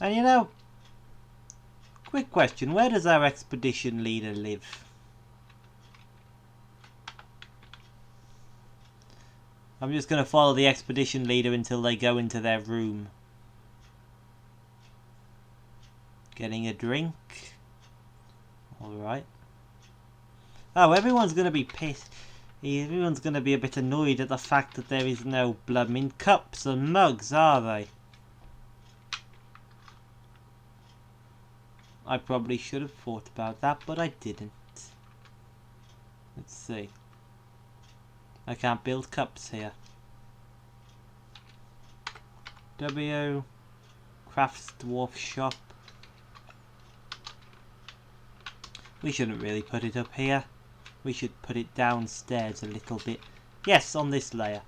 And you know, quick question, where does our expedition leader live? I'm just going to follow the expedition leader until they go into their room. Getting a drink. Alright. Oh, everyone's going to be pissed. Everyone's going to be a bit annoyed at the fact that there is no blooming cups and mugs, are they? I probably should have thought about that, but I didn't. Let's see. I can't build cups here. W. Crafts Dwarf Shop. We shouldn't really put it up here. We should put it downstairs a little bit. Yes, on this layer.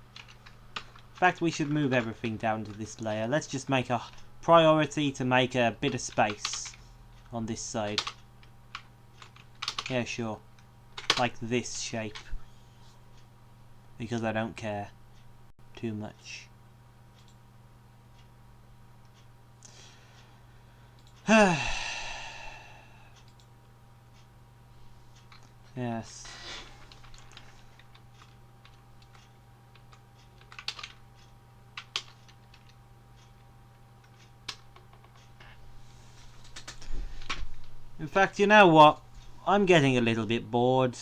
In fact, we should move everything down to this layer. Let's just make a priority to make a bit of space on this side. Yeah, sure. Like this shape. Because I don't care too much. Yes. In fact, you know what? I'm getting a little bit bored.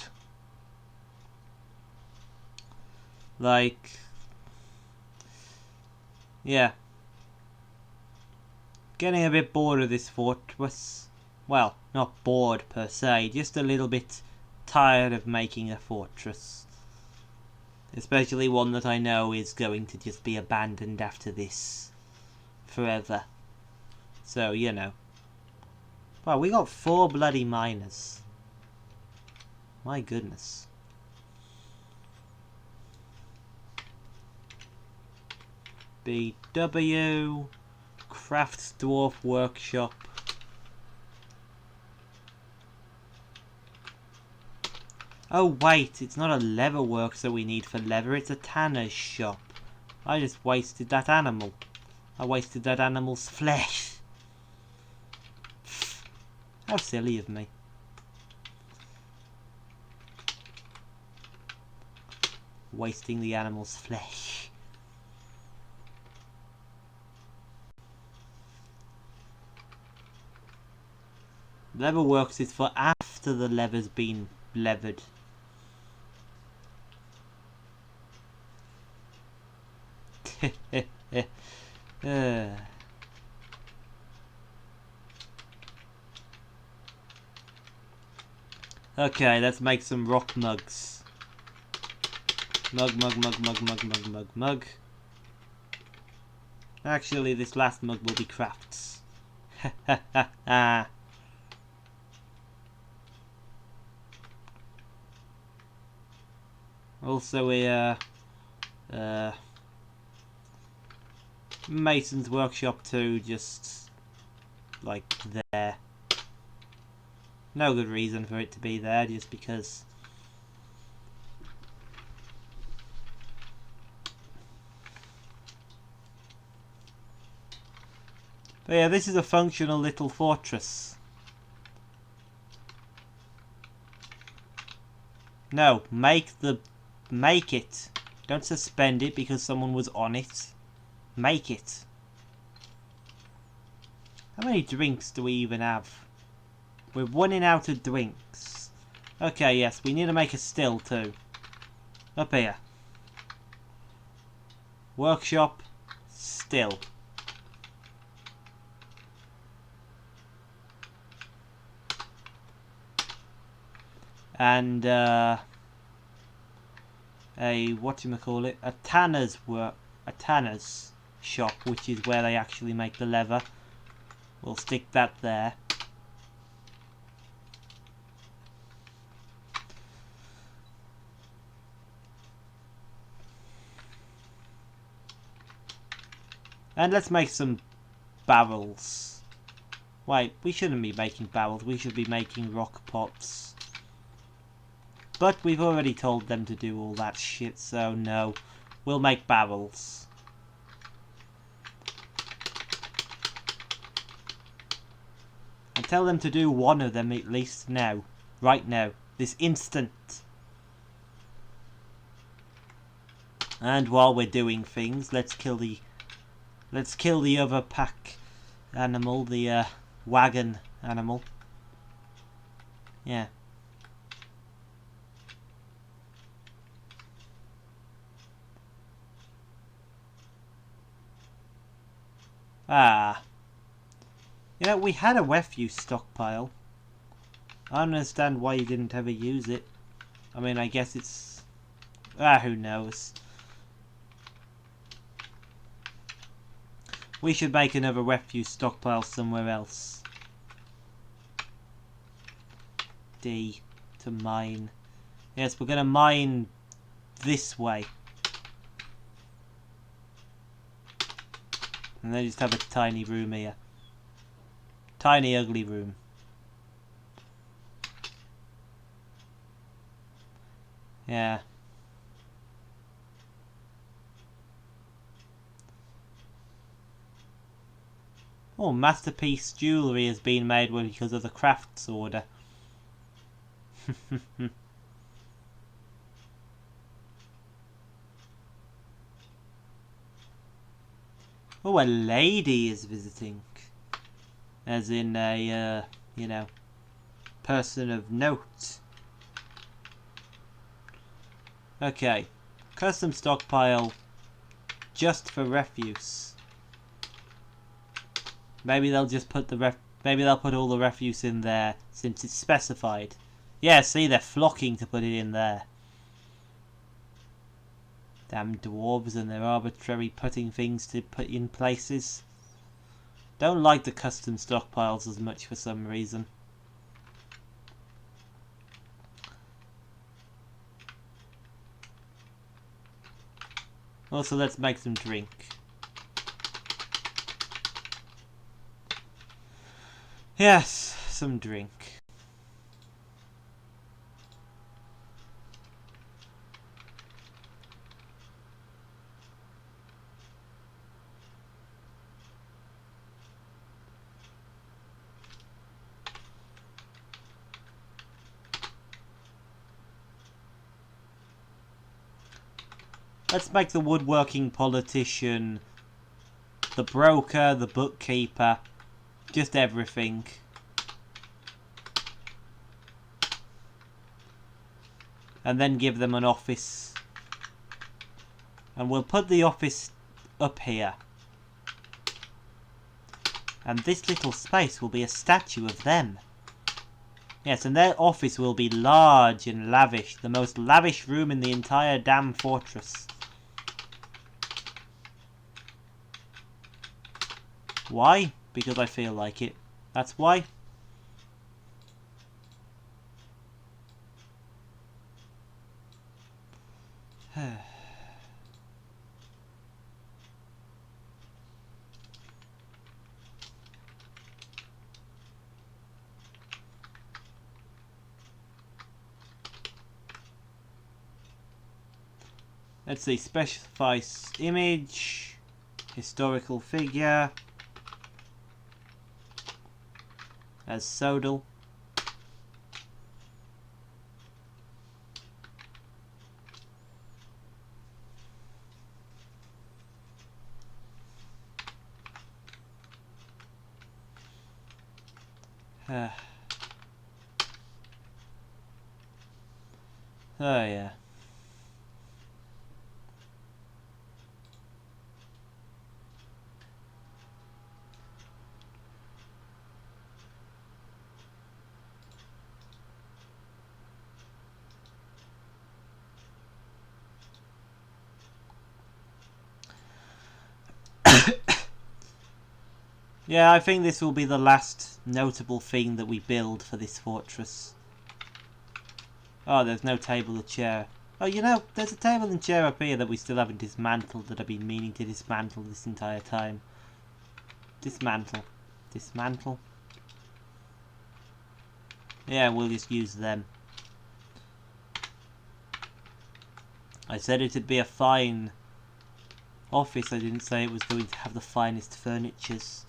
Like, yeah. Getting a bit bored of this fortress. Well, not bored per se, just a little bit tired of making a fortress. Especially one that I know is going to just be abandoned after this. Forever. So, you know. Wow, we got 4 bloody miners. My goodness. BW Crafts Dwarf Workshop. Oh wait, it's not a leather works that we need for leather, it's a tanner's shop. I just wasted that animal. I wasted that animal's flesh. How silly of me. Wasting the animal's flesh. Leather works is for after the leather's been leathered. Okay, let's make some rock mugs. Mug, mug, mug, mug, mug, mug, mug, mug. Actually, this last mug will be crafts. Also a Mason's workshop too, just like there. No good reason for it to be there, just because. But yeah, this is a functional little fortress. No, make it. Don't suspend it because someone was on it. Make it. How many drinks do we even have? We're running out of drinks. Okay, yes, we need to make a still too. Up here. Workshop. Still. And a whatchamacallit, a tanner's shop, which is where they actually make the leather. We'll stick that there. And let's make some barrels. Wait, we shouldn't be making barrels, we should be making rock pots. But we've already told them to do all that shit, so no. We'll make barrels. And tell them to do one of them at least now. Right now. This instant. And while we're doing things, let's kill the other pack animal, the wagon animal. Yeah. Ah. You know, we had a refuse stockpile. I don't understand why you didn't ever use it. I mean, I guess it's... who knows. We should make another refuse stockpile somewhere else. D. To mine. Yes, we're gonna mine this way. And then just have a tiny room here. Tiny ugly room. Yeah. Oh, masterpiece jewellery has been made because of the crafts order. Oh, a lady is visiting. As in a, you know, person of note. Okay. Custom stockpile just for refuse. Maybe they'll just put maybe they'll put all the refuse in there since it's specified. Yeah, see, they're flocking to put it in there. Damn dwarves and their arbitrary putting things to put in places. Don't like the custom stockpiles as much for some reason. Also, let's make some drink. Yes, some drink. Let's make the woodworking politician, the broker, the bookkeeper, just everything. And then give them an office. And we'll put the office up here. And this little space will be a statue of them. Yes, and their office will be large and lavish. The most lavish room in the entire damn fortress. Why? Because I feel like it. That's why. Let's see, specify image, historical figure, as Sodal. Oh yeah. Yeah, I think this will be the last notable thing that we build for this fortress. Oh, there's no table or chair. Oh, you know, there's a table and chair up here that we still haven't dismantled that I've been meaning to dismantle this entire time. Dismantle. Dismantle. Yeah, we'll just use them. I said it'd be a fine office. I didn't say it was going to have the finest furnitures.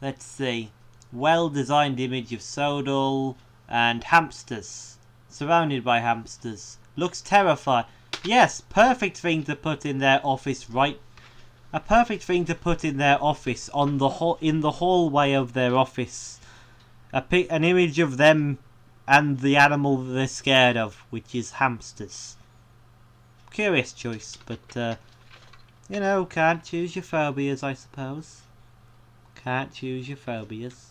Let's see. Well-designed image of Sodal and hamsters. Surrounded by hamsters. Looks terrifying. Yes, perfect thing to put in their office, right? A perfect thing to put in their office on the in the hallway of their office. An image of them and the animal that they're scared of, which is hamsters. Curious choice, but you know, can't choose your phobias, I suppose. Can't choose your phobias.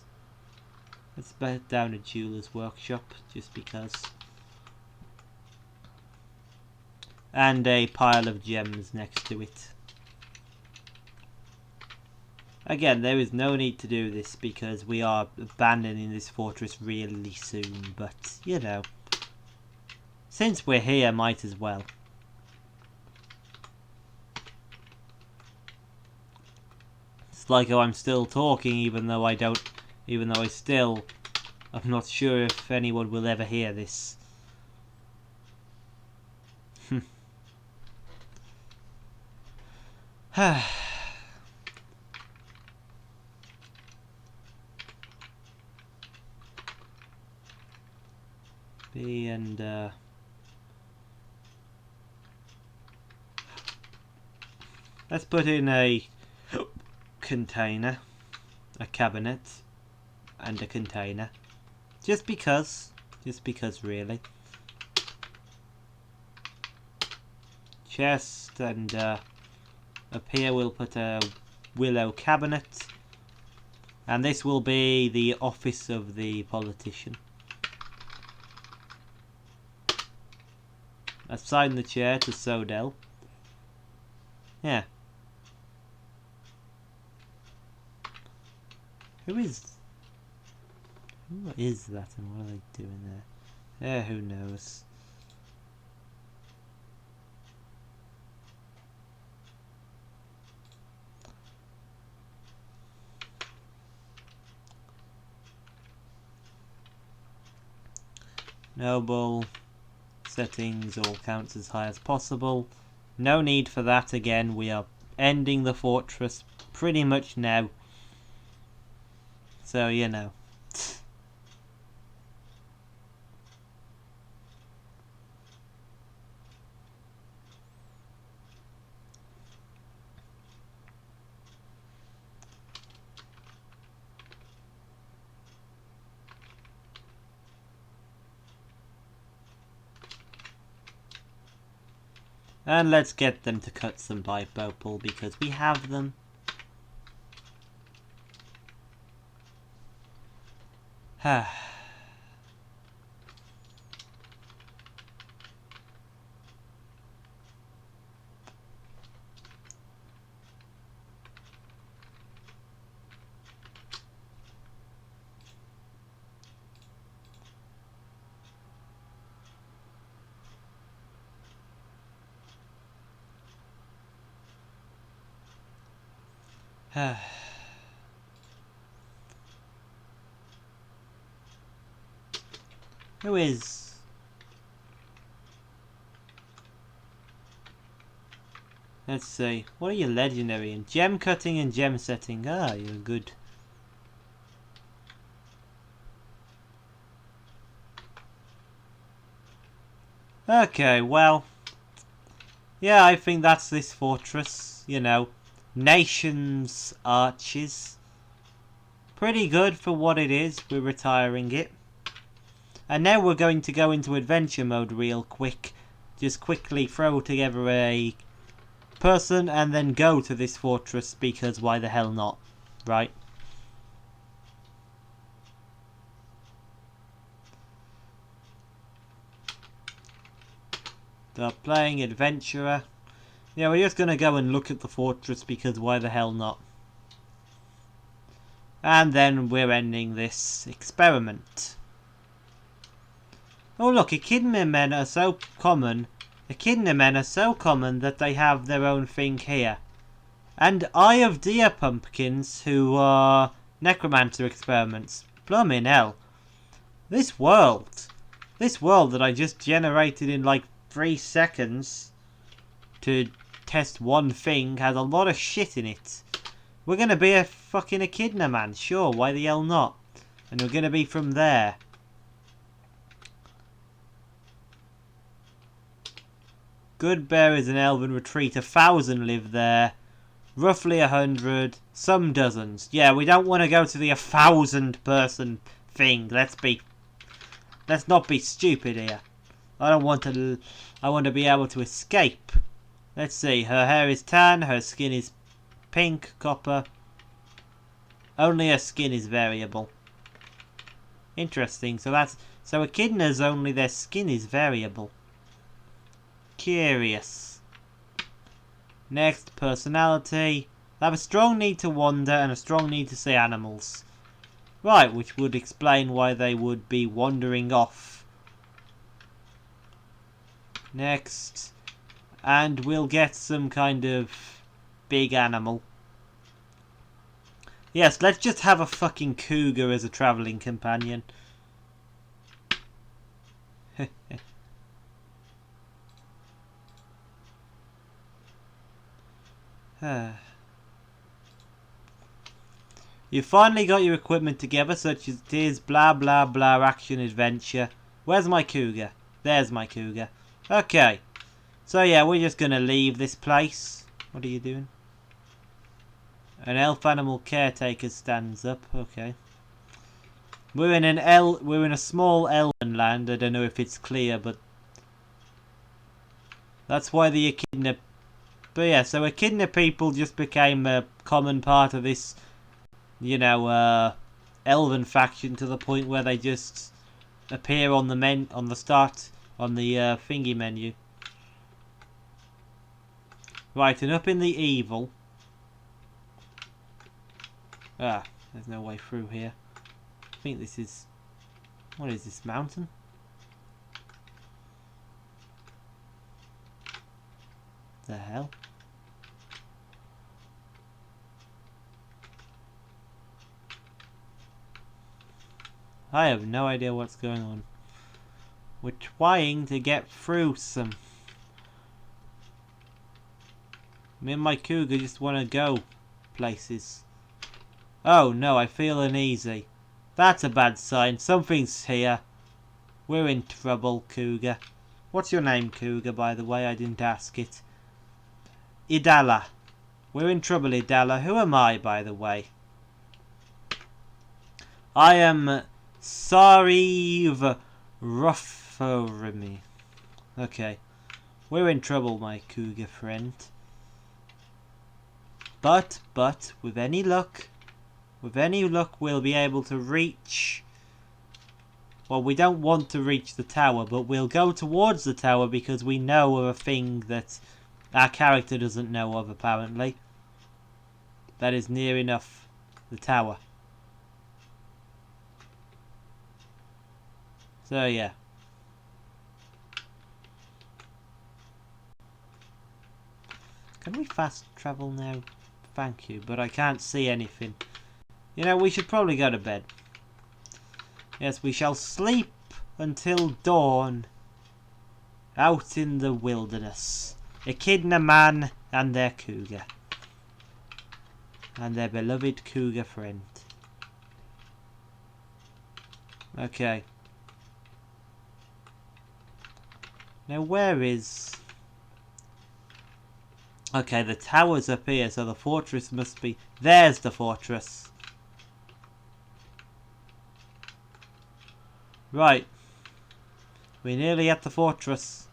Let's bet down a jeweler's workshop, just because. And a pile of gems next to it. Again, there is no need to do this because we are abandoning this fortress really soon, but, you know. Since we're here, might as well. It's like how I'm still talking even though I still... I'm not sure if anyone will ever hear this. B and let's put in a container, a cabinet, and a container. Just because really. Chest, and up here we'll put a willow cabinet. And this will be the office of the politician. Assign the chair to Sodell. Yeah. Who is that and what are they doing there? Yeah, who knows. Noble settings all counts as high as possible. No need for that again. We are ending the fortress pretty much now. So, you know. And let's get them to cut some pipe opal because we have them. Who is? Let's see. What are you legendary in? Gem cutting and gem setting. Ah, you're good. Okay, well. Yeah, I think that's this fortress. You know. Nation's arches. Pretty good for what it is. We're retiring it. And now we're going to go into adventure mode real quick. Just quickly throw together a person and then go to this fortress because why the hell not, right? Start playing adventurer. Yeah, we're just gonna go and look at the fortress because why the hell not? And then we're ending this experiment. Oh look, echidna men are so common. Echidna men are so common that they have their own thing here. And Eye of Deer pumpkins who are necromancer experiments. Bloomin' hell. This world that I just generated in like 3 seconds to test one thing has a lot of shit in it. We're gonna be a fucking echidna man, sure, why the hell not? And we're gonna be from there. Good Bear is an elven retreat. 1,000 live there. Roughly 100. Some dozens. Yeah, we don't want to go to the 1,000 person thing. Let's not be stupid here. I want to be able to escape. Let's see. Her hair is tan. Her skin is pink, copper. Only her skin is variable. Interesting. So echidnas, only their skin is variable. Curious. Next, personality. They have a strong need to wander and a strong need to see animals. Right, which would explain why they would be wandering off. Next. And we'll get some kind of big animal. Yes, let's just have a fucking cougar as a travelling companion. You finally got your equipment together, such as it is blah blah blah action adventure. Where's my cougar? There's my cougar. Okay. So yeah, we're just gonna leave this place. What are you doing? An elf animal caretaker stands up. Okay. We're in a small elven land. I don't know if it's clear, but that's why the echidna. But yeah, so echidna people just became a common part of this, you know, elven faction, to the point where they just appear on the thingy menu. Right, and up in the evil. Ah, there's no way through here. I think this is... What is this, mountain? The hell? I have no idea what's going on. We're trying to get through some... Me and my cougar just want to go places. Oh no, I feel uneasy. That's a bad sign. Something's here. We're in trouble, cougar. What's your name, cougar, by the way? I didn't ask it. Idala. We're in trouble, Idala. Who am I, by the way? I am Sariv Rufferimi. Okay. We're in trouble, my cougar friend. But, with any luck, we'll be able to reach... Well, we don't want to reach the tower, but we'll go towards the tower because we know of a thing that our character doesn't know of, apparently. That is near enough the tower. So, yeah. Can we fast travel now? Thank you, but I can't see anything. You know, we should probably go to bed. Yes, we shall sleep until dawn. Out in the wilderness. Echidna man and their cougar. And their beloved cougar friend. Okay. Now where is... Okay, the tower's up here, so the fortress must be... There's the fortress. Right. We're nearly at the fortress.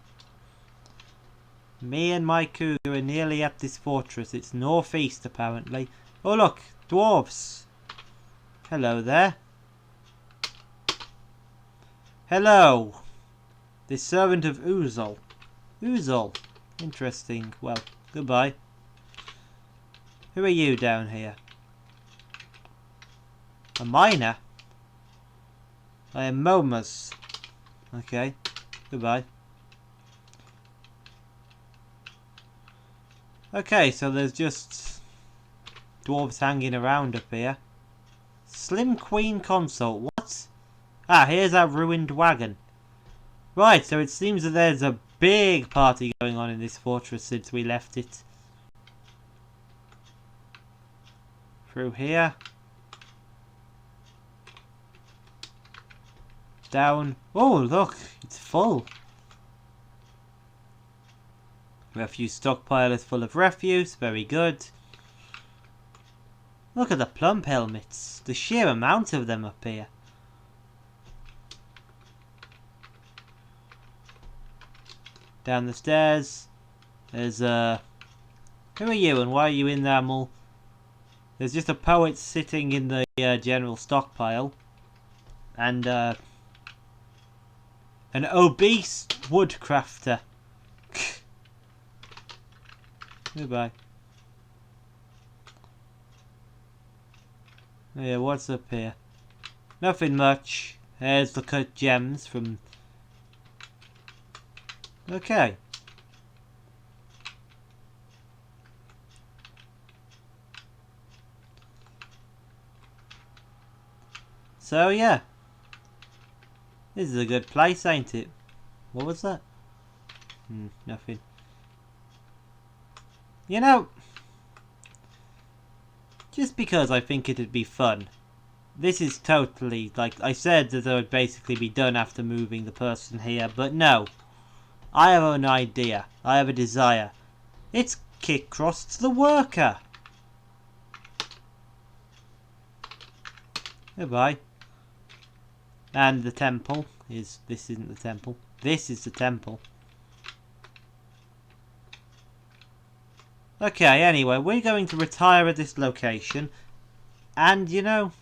Me and my cougar are nearly at this fortress. It's northeast, apparently. Oh, look. Dwarves. Hello there. Hello. The servant of Uzal. Uzal. Interesting. Well, goodbye. Who are you down here? A miner? I am Momus. Okay. Goodbye. Okay, so there's just dwarves hanging around up here. Slim Queen Consort. What? Ah, here's our ruined wagon. Right, so it seems that there's a big party going on in this fortress since we left it. Through here. Down. Oh, look. It's full. Refuse stockpile is full of refuse. Very good. Look at the plump helmets. The sheer amount of them up here. Down the stairs. There's who are you and why are you in there, Mul? There's just a poet sitting in the general stockpile. And an obese woodcrafter. Goodbye. Yeah, what's up here? Nothing much. There's the cut gems from... Okay. So yeah. This is a good place, ain't it? What was that? Nothing. You know, just because I think it'd be fun. This is totally, like I said that I would basically be done after moving the person here, but no. I have an idea. I have a desire. It's kick cross to the worker. Goodbye. And the temple is... This isn't the temple. This is the temple. Okay, anyway, we're going to retire at this location. And, you know...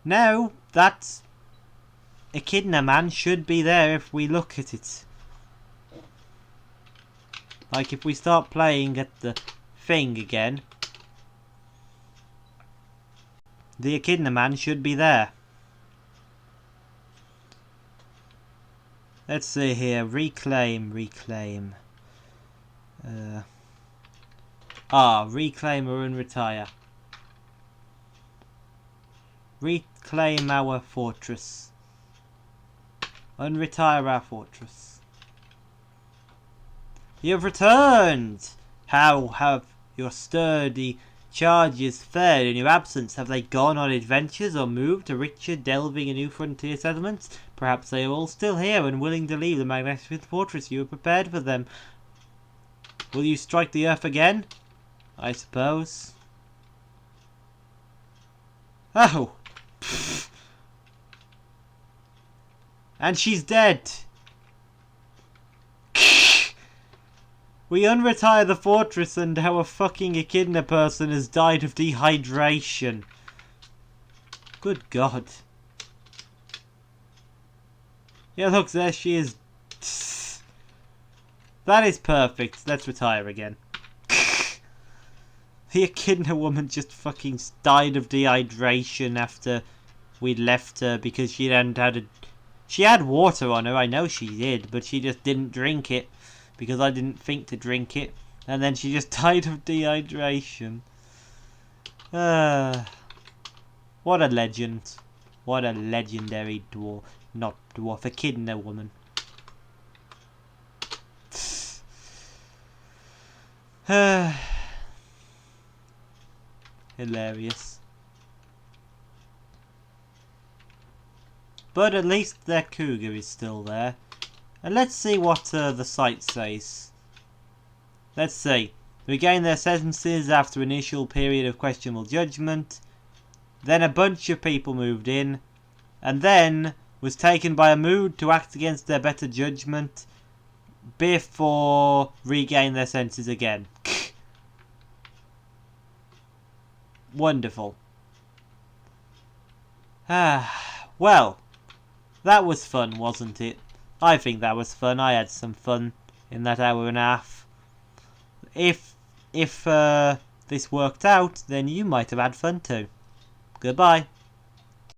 Now, that Echidna man should be there if we look at it. Like, if we start playing at the thing again... The Echidna man should be there. Let's see here. Reclaim. Reclaim or unretire. Reclaim our fortress. Unretire our fortress. You have returned! How have your sturdy charges fared in your absence? Have they gone on adventures or moved to richer, delving in new frontier settlements? Perhaps they are all still here and willing to leave the magnificent fortress you have prepared for them. Will you strike the earth again? I suppose. Oh! And she's dead! We unretire the fortress and our fucking Echidna person has died of dehydration. Good God. Yeah, look, there she is. That is perfect. Let's retire again. The Echidna woman just fucking died of dehydration after we left her because she hadn't had a... She had water on her, I know she did, but she just didn't drink it because I didn't think to drink it. And then she just died of dehydration. What a legend. What a legendary dwarf. Not dwarf, Echidna woman. Hilarious. But at least their cougar is still there. And let's see what the site says. Let's see. Regained their sentences after an initial period of questionable judgment. Then a bunch of people moved in. And then was taken by a mood to act against their better judgment before regain their senses again. Wonderful. Well, that was fun, wasn't it? I think that was fun. I had some fun in that hour and a half. If this worked out, then you might have had fun too. Goodbye.